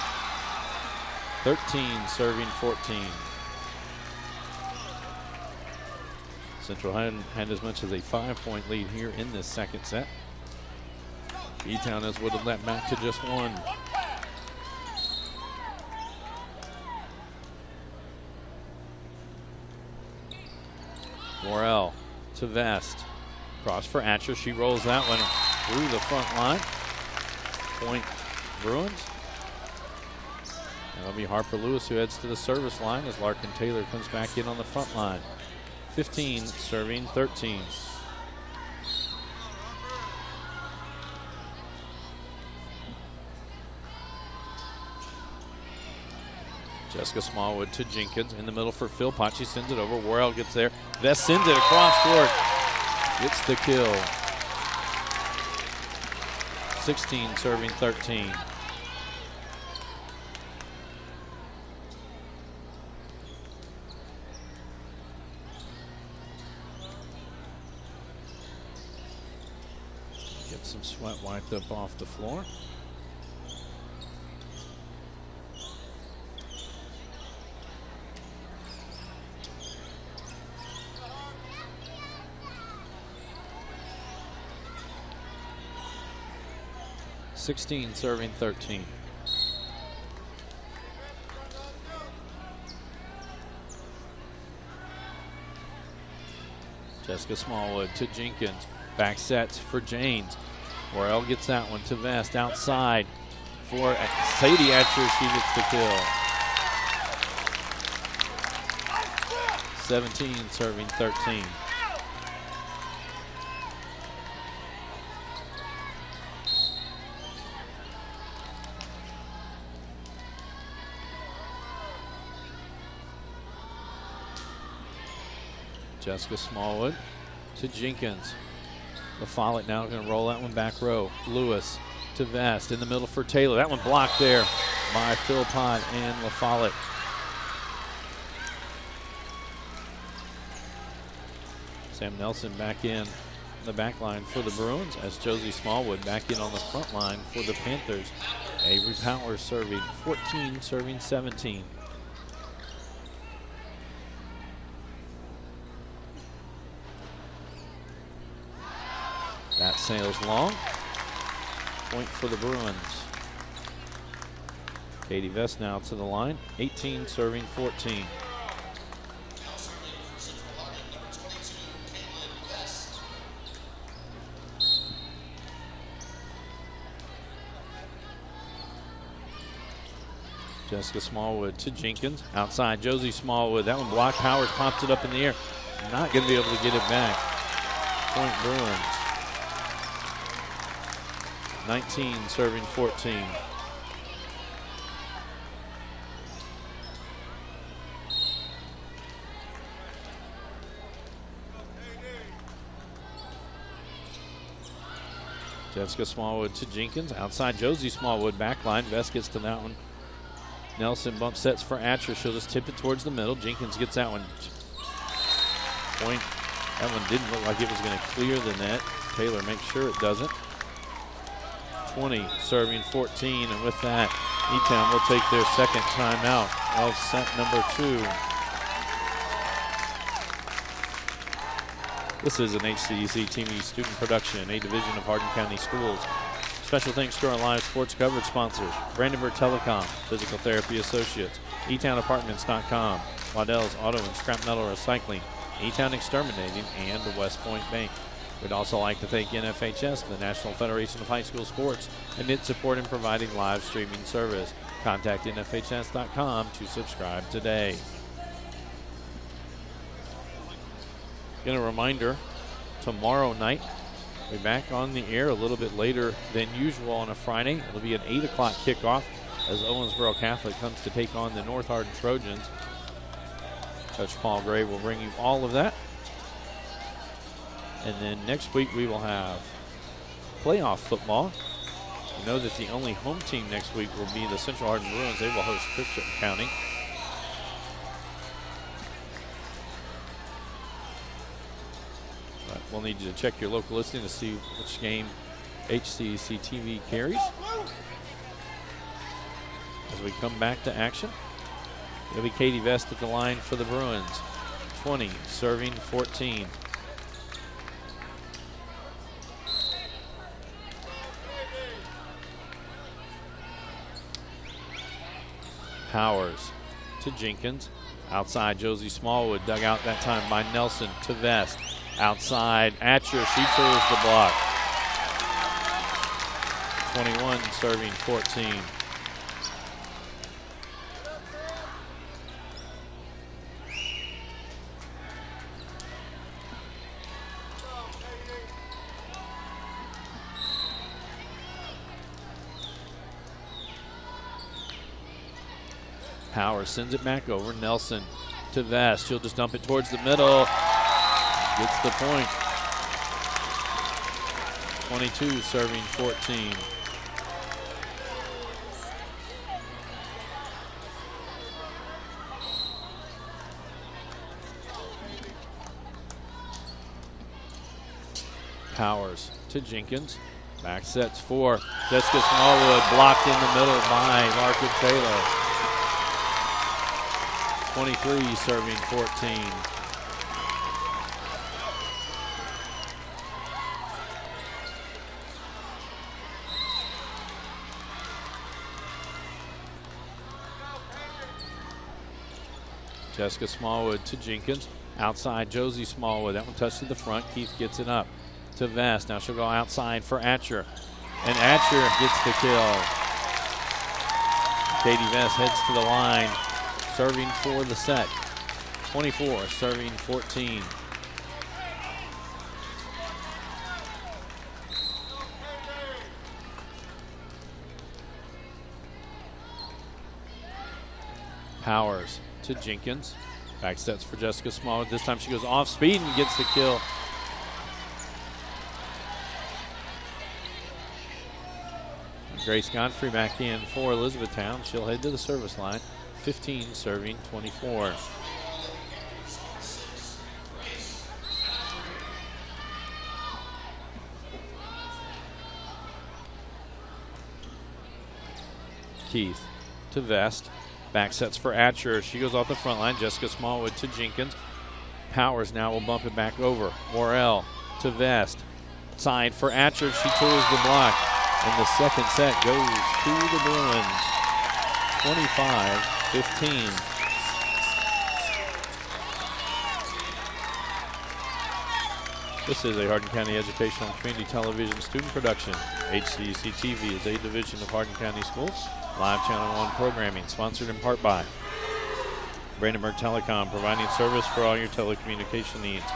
13 serving 14. Central Hardin had as much as a 5-point lead here in this second set. Etown has whittled that back to just 1. Worrell to Vest. Cross for Atcher. She rolls that one through the front line. Point Bruins. And it'll be Harper Lewis who heads to the service line as Larkin Taylor comes back in on the front line. 15 serving 13. Jessica Smallwood to Jenkins in the middle for Philpott. She sends it over. Worrell gets there. Vest sends it across court. Gets the kill. 16 serving 13. Get some sweat wiped up off the floor. (16 serving 13). Jessica Smallwood to Jenkins. Back sets for Janes. Worrell gets that one to Vest outside for Sadie Atcher. She gets the kill. 17 serving 13. Jessica Smallwood to Jenkins. The Follett now going to roll that one back row. Lewis to Vest in the middle for Taylor. That one blocked there by Philpott and LaFollette. Sam Nelson back in the back line for the Bruins as Josie Smallwood back in on the front line for the Panthers. Avery Powers serving 14, serving 17. That sails long. Point for the Bruins. Katie Vest now to the line. 18 serving 14. Jessica Smallwood to Jenkins. Outside, Josie Smallwood. That one blocked. Howard pops it up in the air. Not going to be able to get it back. Point Bruins. 19 serving 14. Jessica Smallwood to Jenkins. Outside, Josie Smallwood. Backline. Vest gets to that one. Nelson bump sets for Atcher. She'll just tip it towards the middle. Jenkins gets that one. Point. That one didn't look like it was going to clear the net. Taylor makes sure it doesn't. 20 serving 14. And with that, Etown will take their second timeout of set number 2. This is an HCEC-TV student production, a division of Hardin County Schools. Special thanks to our live sports coverage sponsors, Brandenburg Telecom, Physical Therapy Associates, EtownApartments.com, Waddell's Auto and Scrap Metal Recycling, Etown Exterminating, and the West Point Bank. We'd also like to thank NFHS, the National Federation of High School Sports, and its support in providing live streaming service. Contact NFHS.com to subscribe today. Again, a reminder, tomorrow night, we'll be back on the air a little bit later than usual on a Friday. It'll be an 8 o'clock kickoff as Owensboro Catholic comes to take on the North Hardin Trojans. Coach Paul Gray will bring you all of that. And then next week we will have playoff football. You know that the only home team next week will be the Central Hardin Bruins. They will host Christian County. But we'll need you to check your local listing to see which game HCEC-TV carries. As we come back to action, it'll be Katie Vest at the line for the Bruins. 20 serving 14. Powers to Jenkins. Outside, Josie Smallwood dug out that time by Nelson to Vest. Outside, Atcher, she tours the block. 21 serving 14. Powers sends it back over. Nelson to Vest. She'll just dump it towards the middle. Gets the point. 22 serving 14. Powers to Jenkins. Back sets for Jessica Smallwood. Blocked in the middle by Margaret Taylor. 23 serving 14. Jessica Smallwood to Jenkins. Outside, Josie Smallwood. That one touched to the front. Keith gets it up to Vest. Now she'll go outside for Atcher. And Atcher gets the kill. Katie Vest heads to the line. Serving for the set. 24 serving 14. Powers to Jenkins. Back sets for Jessica Smallwood. This time she goes off speed and gets the kill. Grace Godfrey back in for Elizabethtown. She'll head to the service line. 15 serving 24. Keith to Vest. Back sets for Atcher. She goes off the front line. Jessica Smallwood to Jenkins. Powers now will bump it back over. Morrell to Vest. Side for Atcher. She tours the block. And the second set goes to the Bruins, 25-15. This is a Hardin County Educational and Community Television student production. HCEC-TV is a division of Hardin County Schools. Live Channel 1 programming, sponsored in part by Brandenburg Telecom, providing service for all your telecommunication needs.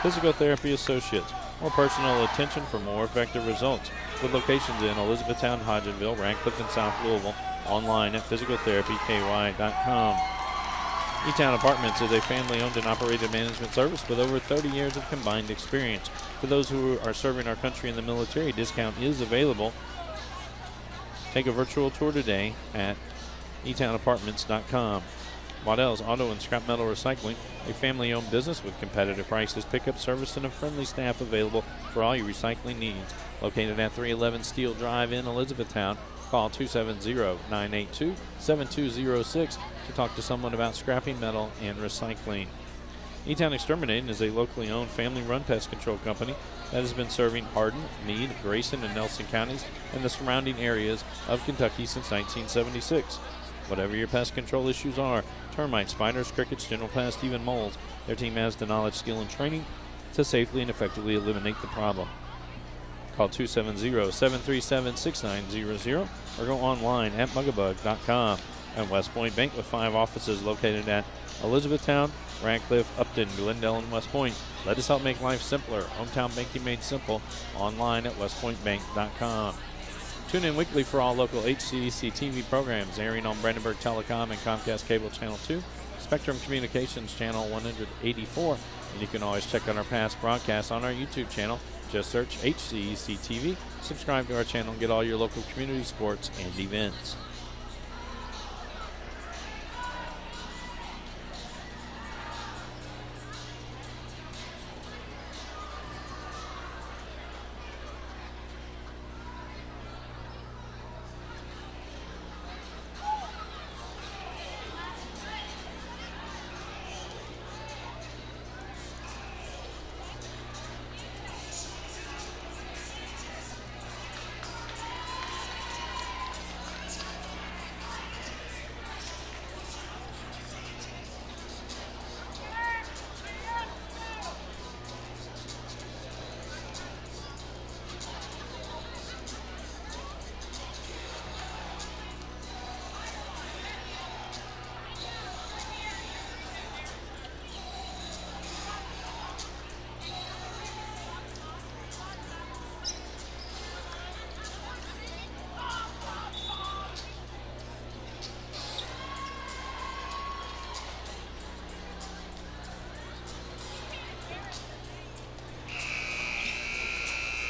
Physical Therapy Associates, more personal attention for more effective results. With locations in Elizabethtown, Hodgenville, Radcliffe, and South Louisville. Online at physicaltherapyky.com. Etown Apartments is a family-owned and operated management service with over 30 years of combined experience. For those who are serving our country in the military, discount is available. Take a virtual tour today at etownapartments.com. Waddell's Auto and Scrap Metal Recycling, a family-owned business with competitive prices, pickup service, and a friendly staff available for all your recycling needs. Located at 311 Steel Drive in Elizabethtown. Call 270-982-7206 to talk to someone about scrapping metal and recycling. Etown Exterminating is a locally owned, family-run pest control company that has been serving Hardin, Meade, Grayson, and Nelson counties and the surrounding areas of Kentucky since 1976. Whatever your pest control issues are, termites, spiders, crickets, general pests, even moles, their team has the knowledge, skill, and training to safely and effectively eliminate the problem. Call 270-737-6900 or go online at mugabug.com. And West Point Bank with 5 offices located at Elizabethtown, Radcliffe, Upton, Glendale, and West Point. Let us help make life simpler. Hometown banking made simple. Online at westpointbank.com. Tune in weekly for all local HCEC-TV programs airing on Brandenburg Telecom and Comcast Cable Channel 2, Spectrum Communications Channel 184. And you can always check out our past broadcasts on our YouTube channel. Just search HCEC-TV, subscribe to our channel, and get all your local community sports and events.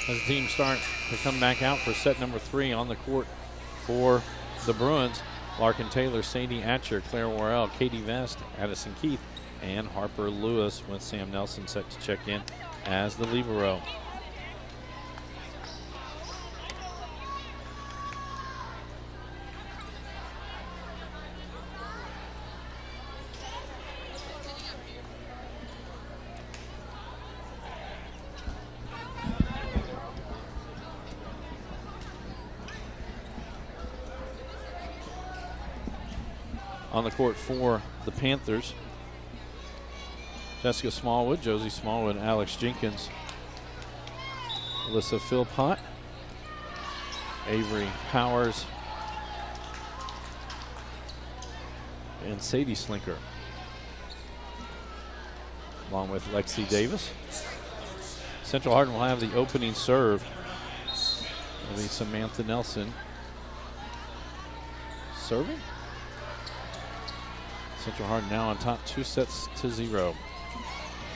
As the team start to come back out for set number 3 on the court for the Bruins, Larkin Taylor, Sadie Atcher, Claire Worrell, Katie Vest, Addison Keith, and Harper Lewis, with Sam Nelson set to check in as the libero. On the court for the Panthers, Jessica Smallwood, Josie Smallwood, Alex Jenkins, Alyssa Philpott, Avery Powers, and Sadie Slinker, along with Lexi Davis. Central Hardin will have the opening serve. It'll be Samantha Nelson serving. Central Hardin now on top 2-0.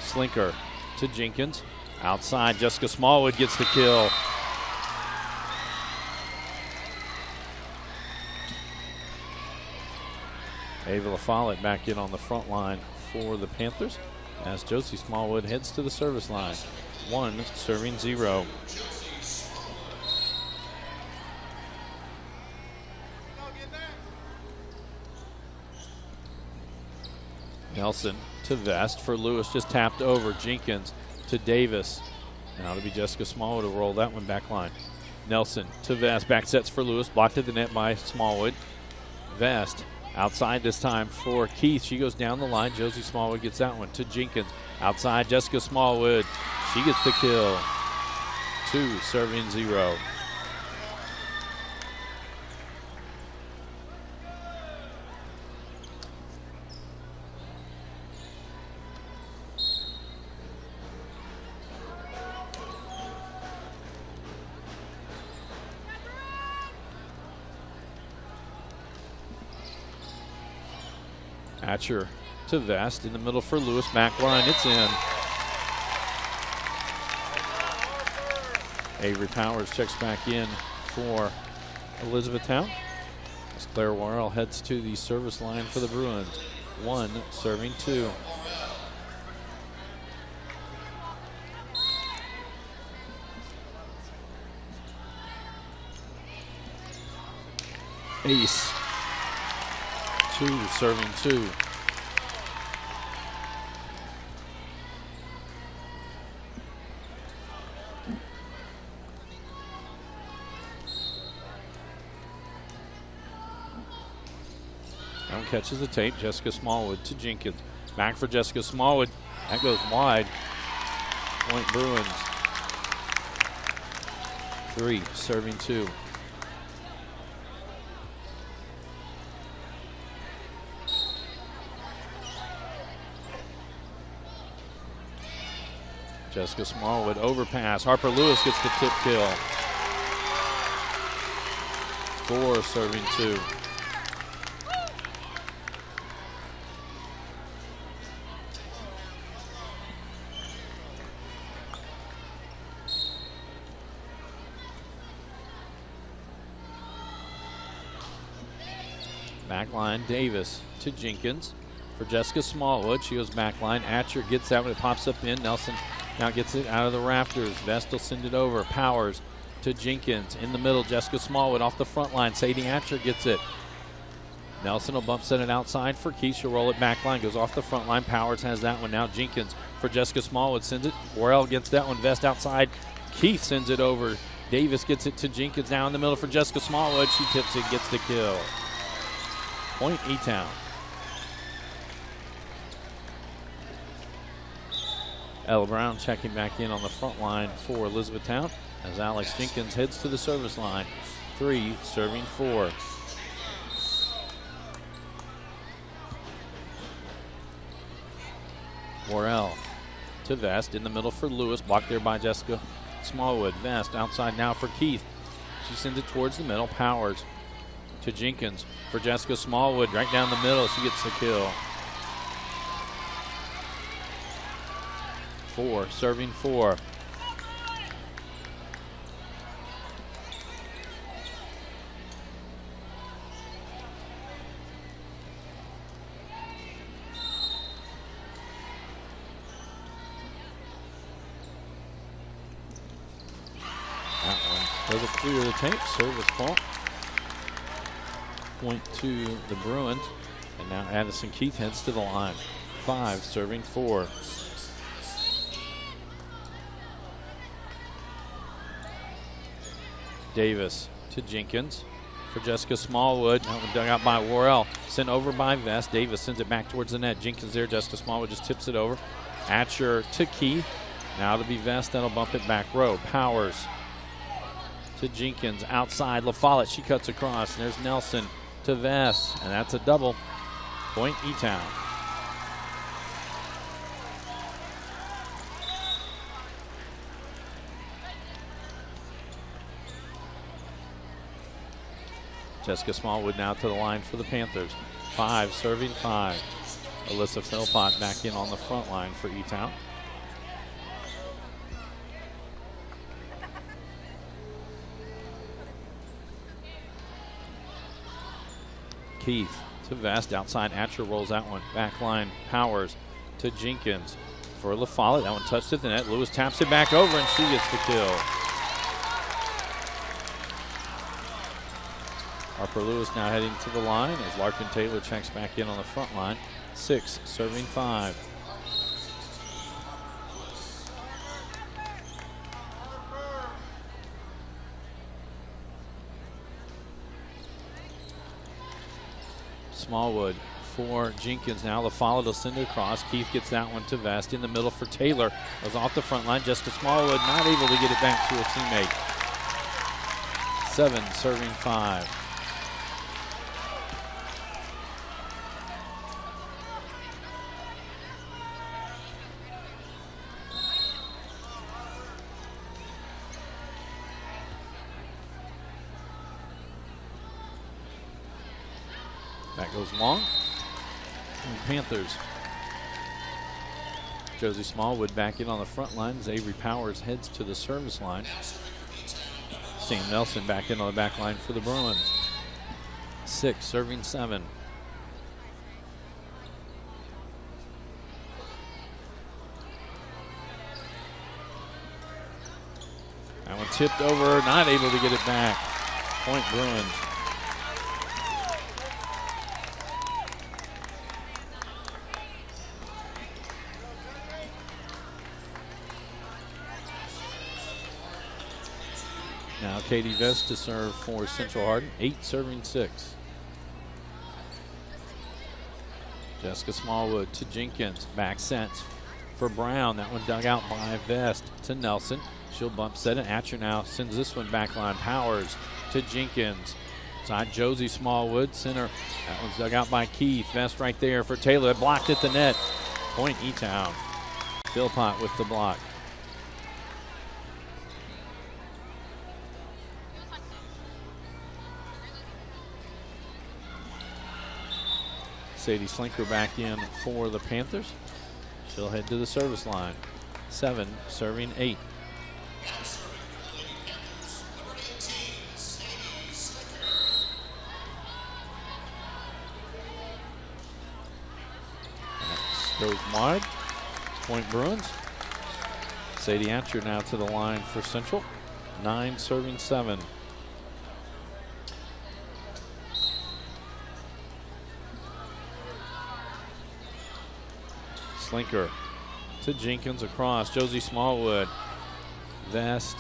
Slinker to Jenkins. Outside, Jessica Smallwood gets the kill. Ava LaFollette back in on the front line for the Panthers as Josie Smallwood heads to the service line. 1-0. Nelson to Vest for Lewis, just tapped over. Jenkins to Davis. Now to be Jessica Smallwood to roll that one back line. Nelson to Vest. Back sets for Lewis. Blocked at the net by Smallwood. Vest outside this time for Keith. She goes down the line. Josie Smallwood gets that one to Jenkins. Outside, Jessica Smallwood. She gets the kill. 2 serving 0. Hatcher to Vest in the middle for Lewis. Back line, it's in. Avery Powers checks back in for Elizabethtown as Claire Worrell heads to the service line for the Bruins. 1 serving 2. Ace. 2 serving 2. Down catches the tape. Jessica Smallwood to Jenkins. Back for Jessica Smallwood. That goes wide. Point Bruins. 3 serving 2. Jessica Smallwood overpass. Harper Lewis gets the tip kill. 4 serving 2. Backline, Davis to Jenkins for Jessica Smallwood. She goes backline. Atcher gets that one. It pops up in. Nelson now gets it out of the rafters. Vest will send it over. Powers to Jenkins. In the middle, Jessica Smallwood off the front line. Sadie Atcher gets it. Nelson will bump set it outside for Keith. She'll roll it back line. Goes off the front line. Powers has that one. Now Jenkins for Jessica Smallwood. Sends it. Worrell gets that one. Vest outside. Keith sends it over. Davis gets it to Jenkins. Now in the middle for Jessica Smallwood. She tips it. Gets the kill. Point Etown. Ella Brown checking back in on the front line for Elizabethtown as Alex Jenkins heads to the service line. 3 serving 4. Worrell to Vest in the middle for Lewis. Blocked there by Jessica Smallwood. Vest outside now for Keith. She sends it towards the middle. Powers to Jenkins for Jessica Smallwood. Right down the middle. She gets the kill. 4 serving 4. That one doesn't clear the tape. Service fault. Point to the Bruins. And now Addison Keith heads to the line. 5 serving 4. Davis to Jenkins for Jessica Smallwood. That one dug out by Worrell. Sent over by Vest. Davis sends it back towards the net. Jenkins there. Jessica Smallwood just tips it over. Atcher to Keith. Now to be Vest. That'll bump it back row. Powers to Jenkins. Outside. La Follette. She cuts across. And there's Nelson to Vest. And that's a double. Point Etown. Jessica Smallwood now to the line for the Panthers. 5 serving 5. Alyssa Philpott back in on the front line for Etown. Keith to Vest. Outside, Atcher rolls that one. Back line, Powers to Jenkins for La Follette. That one touched at the net. Lewis taps it back over, and she gets the kill. Harper Lewis now heading to the line as Larkin Taylor checks back in on the front line. 6 serving 5. Smallwood for Jenkins. Now the follow to send it across. Keith gets that one to Vest in the middle for Taylor. Goes off the front line. Jessica Smallwood not able to get it back to her teammate. 7 serving 5. That goes long. And Panthers. Josie Smallwood back in on the front line as Avery Powers heads to the service line. Sam Nelson back in on the back line for the Bruins. 6 serving 7. That one tipped over, not able to get it back. Point Bruins. Now Katie Vest to serve for Central Hardin. 8 serving 6. Jessica Smallwood to Jenkins. Back sets for Brown. That one dug out by Vest to Nelson. She'll bump set it. Atcher now sends this one back line. Powers to Jenkins. Side Josie Smallwood. Center. That one's dug out by Keith. Vest right there for Taylor. Blocked at the net. Point Etown. Philpott with the block. Sadie Slinker back in for the Panthers. She'll head to the service line. 7 serving 8. That goes wide. Point Bruins. Sadie Atcher now to the line for Central. 9 serving 7. Slinker to Jenkins across. Josie Smallwood. Vest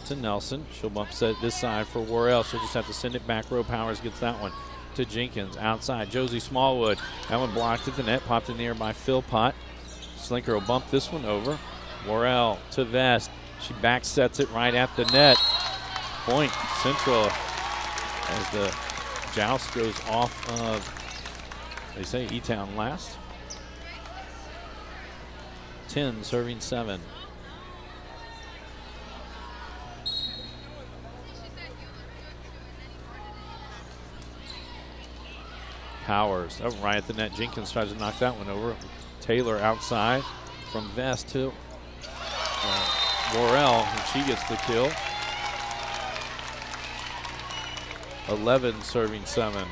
to Nelson. She'll bump set this side for Worrell. She'll just have to send it back row. Powers gets that one to Jenkins. Outside, Josie Smallwood. That one blocked at the net. Popped in the air by Philpott. Slinker will bump this one over. Worrell to Vest. She back sets it right at the net. Point Central as the joust goes off of, they say, Etown last. 10 serving 7. Powers up right at the net. Jenkins tries to knock that one over. Taylor outside from Vest to Worrell, and she gets the kill. 11 serving 7.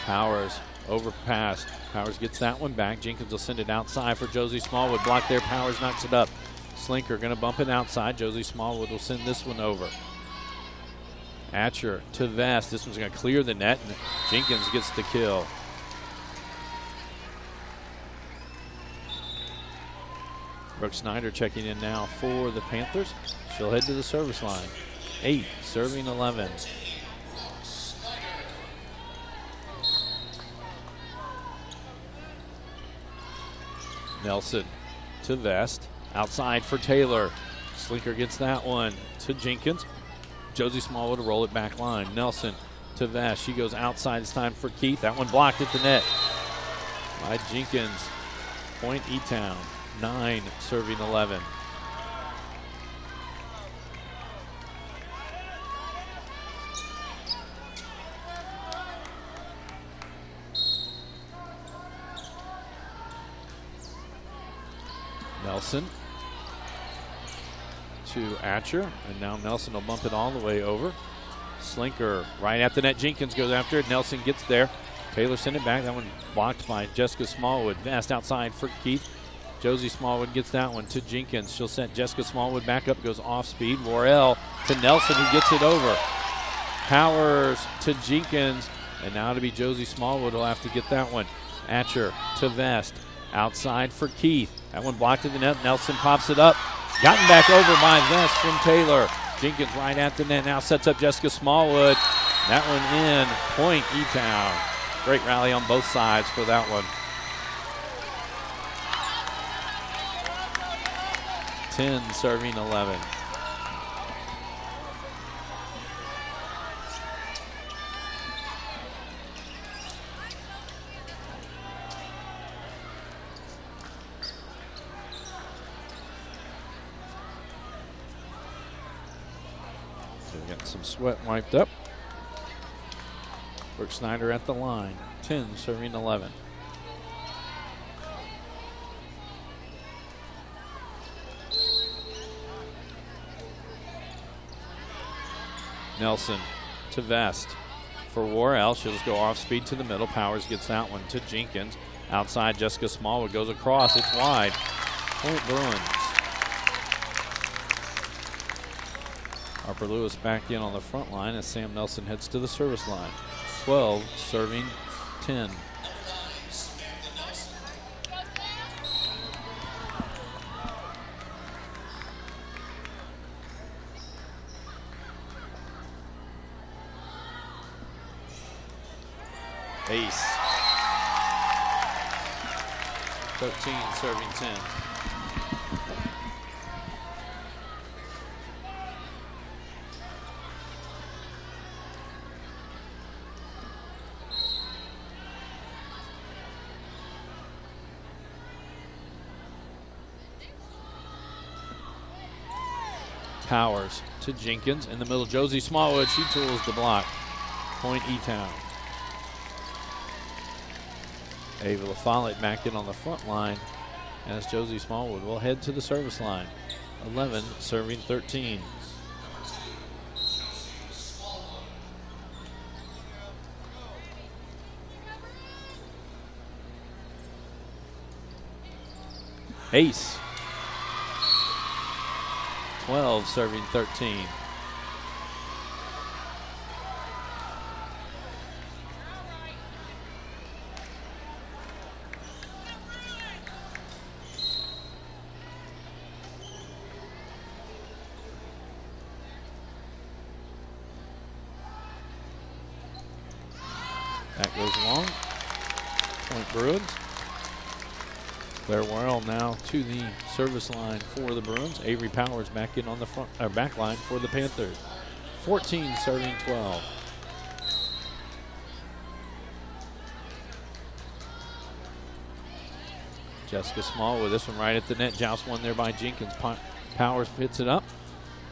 Powers overpass. Powers gets that one back. Jenkins will send it outside for Josie Smallwood. Blocked there. Powers knocks it up. Slinker going to bump it outside. Josie Smallwood will send this one over. Atcher to Vest. This one's going to clear the net, and Jenkins gets the kill. Brooke Snyder checking in now for the Panthers. She'll head to the service line. 8 serving 11. Nelson to Vest. Outside for Taylor. Slinker gets that one to Jenkins. Josie Smallwood to roll it back line. Nelson to Vest. She goes outside. It's time for Keith. That one blocked at the net by Jenkins. Point Etown. 9 serving 11. Nelson to Atcher, and now Nelson will bump it all the way over. Slinker right at the net. Jenkins goes after it. Nelson gets there. Taylor sent it back. That one blocked by Jessica Smallwood. Vest outside for Keith. Josie Smallwood gets that one to Jenkins. She'll set Jessica Smallwood back up. Goes off speed. Worrell to Nelson, who gets it over. Powers to Jenkins, and now to be Josie Smallwood will have to get that one. Atcher to Vest. Outside for Keith. That one blocked in the net. Nelson pops it up. Gotten back over by Vest from Taylor. Jenkins right at the net. Now sets up Jessica Smallwood. That one in. Point Etown. Great rally on both sides for that one. 10 serving 11. So we got some sweat wiped up. Brooke Snyder at the line. 10 serving 11. Nelson to Vest for Worrell. She'll just go off speed to the middle. Powers gets that one to Jenkins. Outside, Jessica Smallwood goes across. It's wide. Point Bruins. Harper Lewis back in on the front line as Sam Nelson heads to the service line. 12 serving 10. Ace. 13 serving 10. Powers to Jenkins in the middle. Josie Smallwood, she tools the block. Point Etown. Ava LaFollette back in on the front line as Josie Smallwood will head to the service line. 11 serving 13. Ace. 12 serving 13. That goes long. Point Bruins. Claire Worrell now to the service line for the Bruins. Avery Powers back in on the front back line for the Panthers. 14 serving 12. Jessica Small with this one right at the net. Joust one there by Jenkins. Powers hits it up.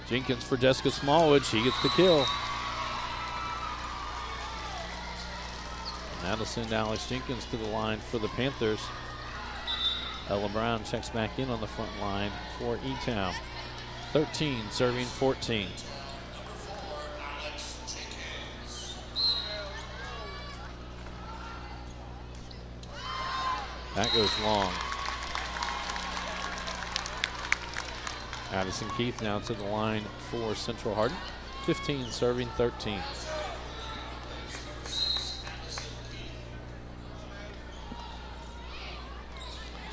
Jenkins for Jessica Smallwood. She gets the kill. And that'll send Alex Jenkins to the line for the Panthers. Ella Brown checks back in on the front line for Etown. 13 serving 14. That goes long. Addison Keith now to the line for Central Hardin. 15 serving 13.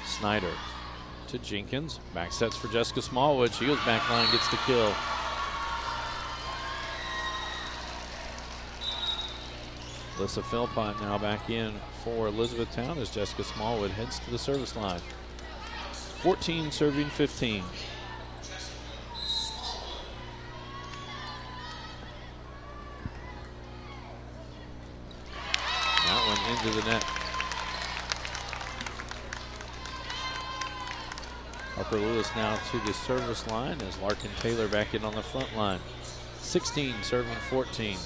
Snyder to Jenkins. Back sets for Jessica Smallwood. She goes back line, gets the kill. Alyssa Philpott now back in for Elizabethtown as Jessica Smallwood heads to the service line. 14 serving 15. That one into the net. Harper Lewis now to the service line as Larkin Taylor back in on the front line. 16 serving 14.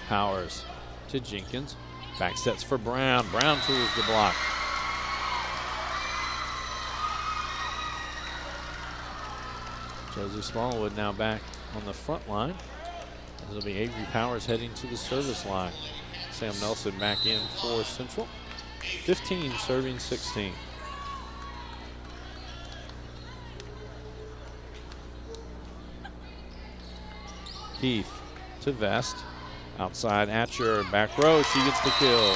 Powers to Jenkins. Back sets for Brown. Brown tools the block. Josie Smallwood now back on the front line. It'll be Avery Powers heading to the service line. Sam Nelson back in for Central. 15 serving 16. Heath to Vest. Outside Atcher, back row, she gets the kill.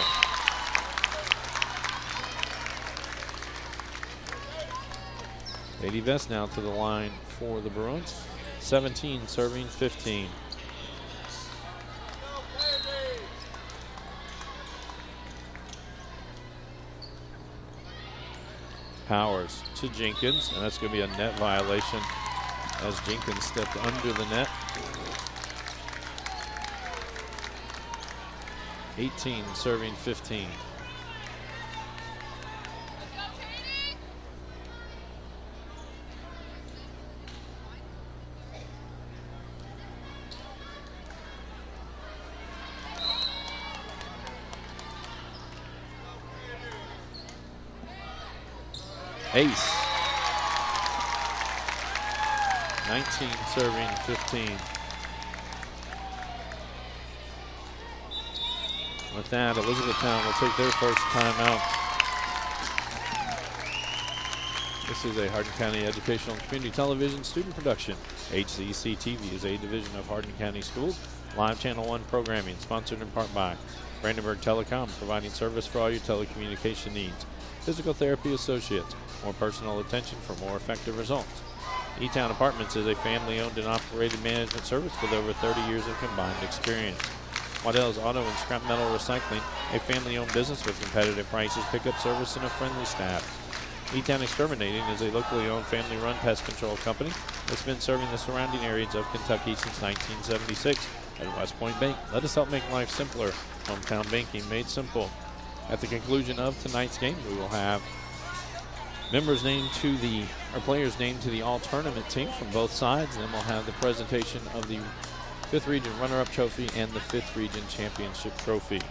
Katie Vest now to the line for the Bruins. 17 serving 15. Powers to Jenkins, and that's going to be a net violation as Jenkins stepped under the net. 18 serving 15. Ace. 19 serving 15. With that, Elizabethtown will take their first timeout. This is a Hardin County Educational and Community Television student production. HCEC-TV is a division of Hardin County Schools. Live Channel 1 programming, sponsored in part by Brandenburg Telecom, providing service for all your telecommunication needs. Physical Therapy Associates, more personal attention for more effective results. Etown Apartments is a family-owned and operated management service with over 30 years of combined experience. Waddell's Auto and Scrap Metal Recycling, a family-owned business with competitive prices, pickup service, and a friendly staff. Etown Exterminating is a locally owned family-run pest control company that's been serving the surrounding areas of Kentucky since 1976. At West Point Bank, let us help make life simpler. Hometown banking made simple. At the conclusion of tonight's game, we will have players named to the all-tournament team from both sides, and then we'll have the presentation of the 5th Region Runner-Up Trophy and the 5th Region Championship Trophy.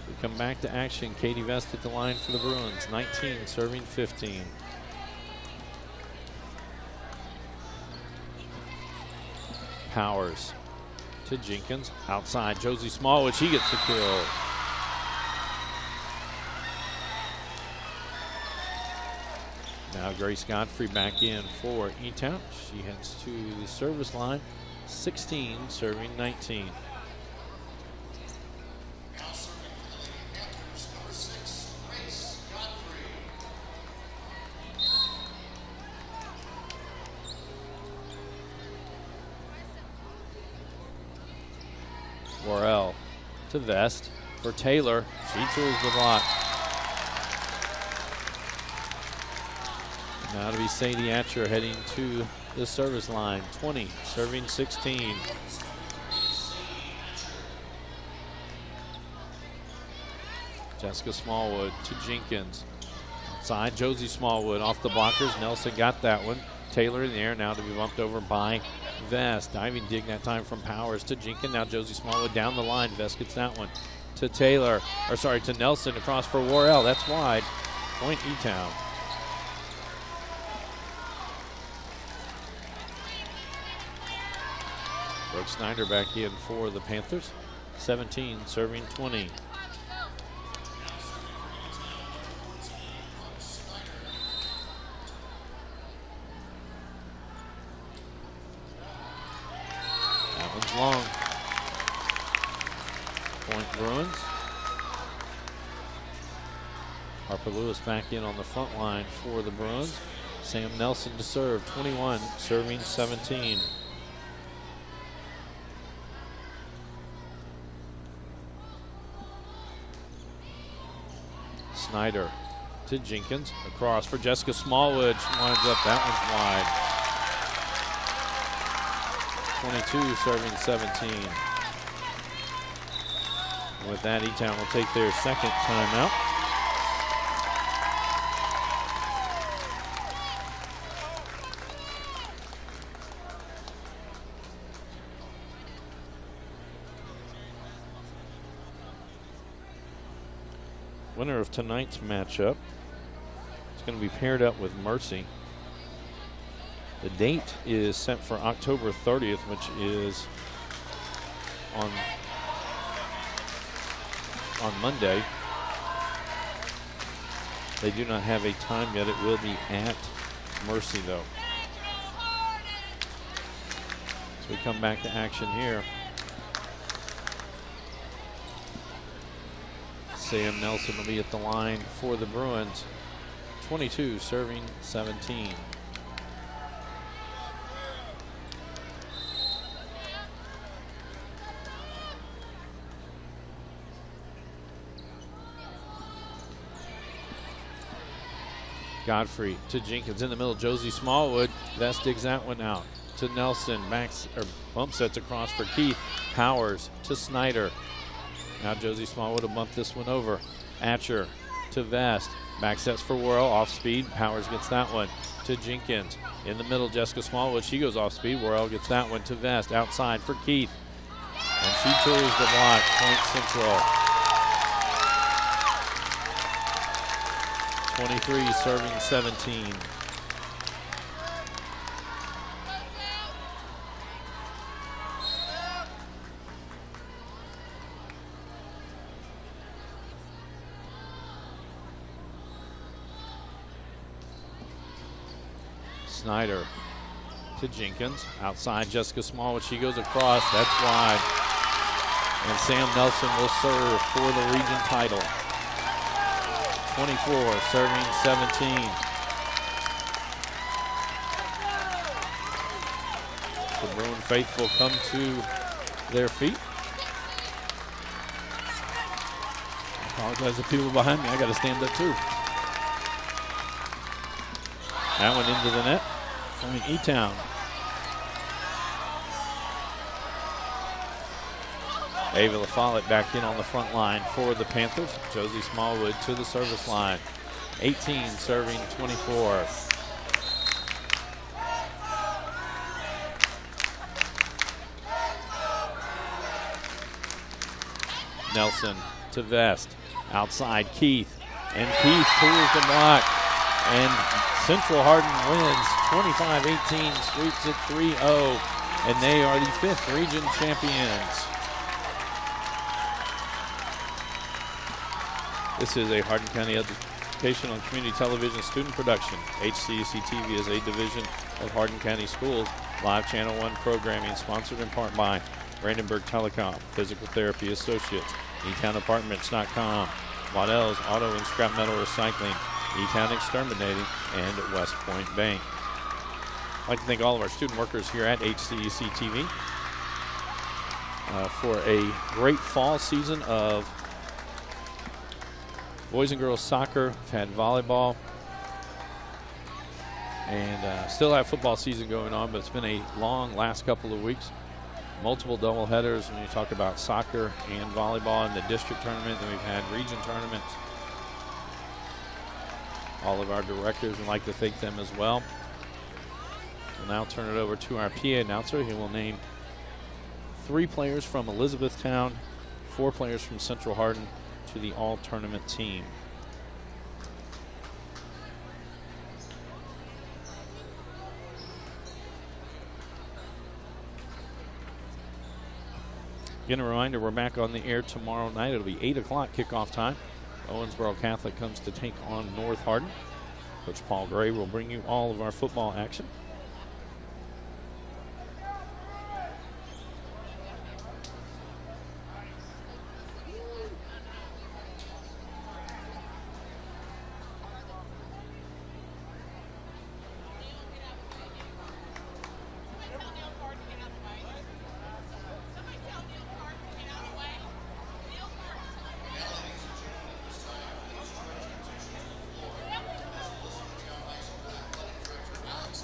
We come back to action. Katie Vest at the line for the Bruins, 19 serving 15. Powers to Jenkins. Outside, Josie Smallwood. She gets the kill. Now Grace Godfrey back in for Etown. She heads to the service line. 16 serving 19. Worrell to Vest for Taylor. She tools the block. Now to be Sadie Atcher heading to the service line. 20, serving 16. Jessica Smallwood to Jenkins. Outside, Josie Smallwood off the blockers. Nelson got that one. Taylor in the air, now to be bumped over by Vest. Diving dig that time from Powers to Jenkins. Now Josie Smallwood down the line. Vest gets that one to to Nelson across for Worrell. That's wide. Point Etown. Brooke Snyder back in for the Panthers. 17 serving 20. Long. Point Bruins. Harper Lewis back in on the front line for the Bruins. Sam Nelson to serve, 21, serving 17. Snyder to Jenkins. Across for Jessica Smallwood. She winds up, that one's wide. 22 serving 17. And with that, Etown will take their second timeout. Winner of tonight's matchup is going to be paired up with Mercy. The date is set for October 30th, which is on on Monday. They do not have a time yet. It will be at Mercy, though. As we come back to action here. Sam Nelson will be at the line for the Bruins. 22 serving 17. Godfrey to Jenkins in the middle. Josie Smallwood. Vest digs that one out to Nelson. Bump sets across for Keith. Powers to Snyder. Now Josie Smallwood will bump this one over. Atcher to Vest. Back sets for Worrell. Off speed. Powers gets that one to Jenkins. In the middle, Jessica Smallwood. She goes off speed. Worrell gets that one to Vest. Outside for Keith. And she tours the block. Point Central. 23 serving 17. Snyder to Jenkins. Outside, Jessica Smallwood. She goes across. That's wide. And Sam Nelson will serve for the region title. 24 serving 17. The Bruin faithful come to their feet. I apologize to people behind me. I got to stand up too. That one into the net. Point Etown. Ava LaFollette back in on the front line for the Panthers. Josie Smallwood to the service line. 18 serving 24. Nelson to Vest. Outside Keith. And Keith pulls the block. And Central Hardin wins 25-18, sweeps it 3-0. And they are the 5th region champions. This is a Hardin County Education on Community Television student production. HCEC-TV is a division of Hardin County Schools. Live Channel 1 programming sponsored in part by Brandenburg Telecom, Physical Therapy Associates, EtownApartments.com, Waddell's Auto and Scrap Metal Recycling, Etown Exterminating, and West Point Bank. I'd like to thank all of our student workers here at HCEC-TV for a great fall season of boys and girls soccer. We've had volleyball and still have football season going on, but it's been a long last couple of weeks. Multiple doubleheaders when you talk about soccer and volleyball in the district tournament. Then we've had region tournaments. All of our directors, would like to thank them as well. We'll now turn it over to our PA announcer. He will name 3 players from Elizabethtown, 4 players from Central Hardin to the all-tournament team. Again, a reminder, we're back on the air tomorrow night. It'll be 8 o'clock kickoff time. Owensboro Catholic comes to take on North Hardin. Coach Paul Gray will bring you all of our football action.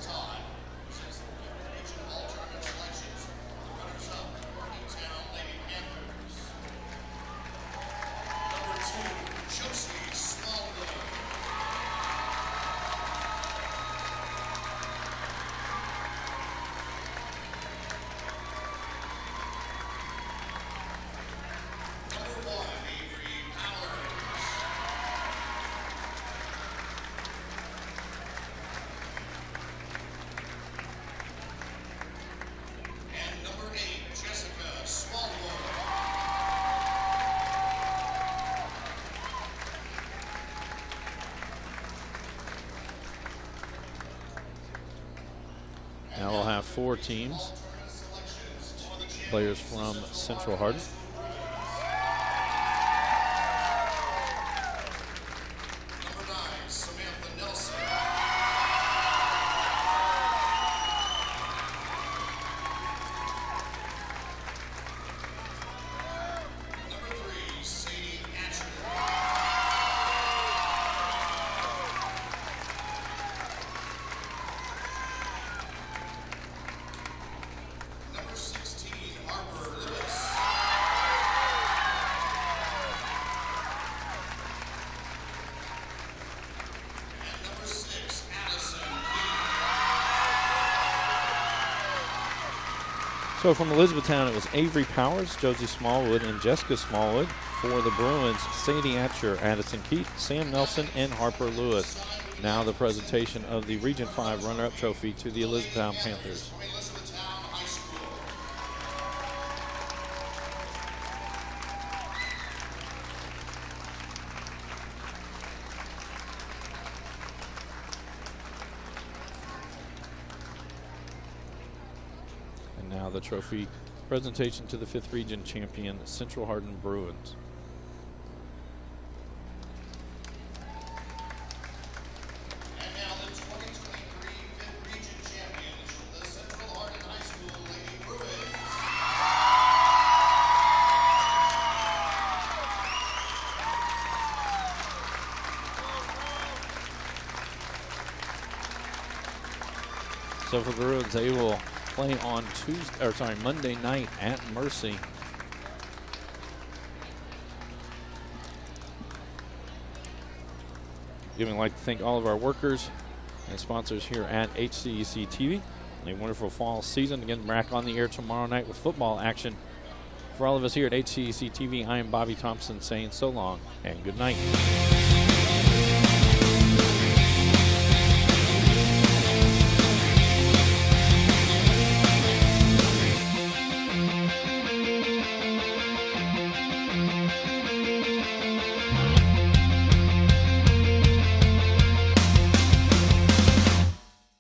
Time. Now we'll have 4 teams. Players from Central Hardin. Number 9, Samantha Nelson. Number 3, Sadie Atcher. Number 16, Harper Lewis. And number 6, Allison Keith. So from Elizabethtown, it was Avery Powers, Josie Smallwood, and Jessica Smallwood. For the Bruins, Sadie Atcher, Addison Keith, Sam Nelson, and Harper Lewis. Now the presentation of the Region 5 runner-up trophy to the Elizabethtown Panthers. From Elizabethtown High School. And now the trophy presentation to the 5th Region champion, Central Hardin Bruins. And now the 2023 5th Region champions, the Central Hardin High School Lady Bruins. So for the Bruins, they will play on Monday night at Mercy. Again, we'd like to thank all of our workers and sponsors here at HCEC-TV. A wonderful fall season. Again, back on the air tomorrow night with football action. For all of us here at HCEC-TV, I am Bobby Thompson saying so long and good night.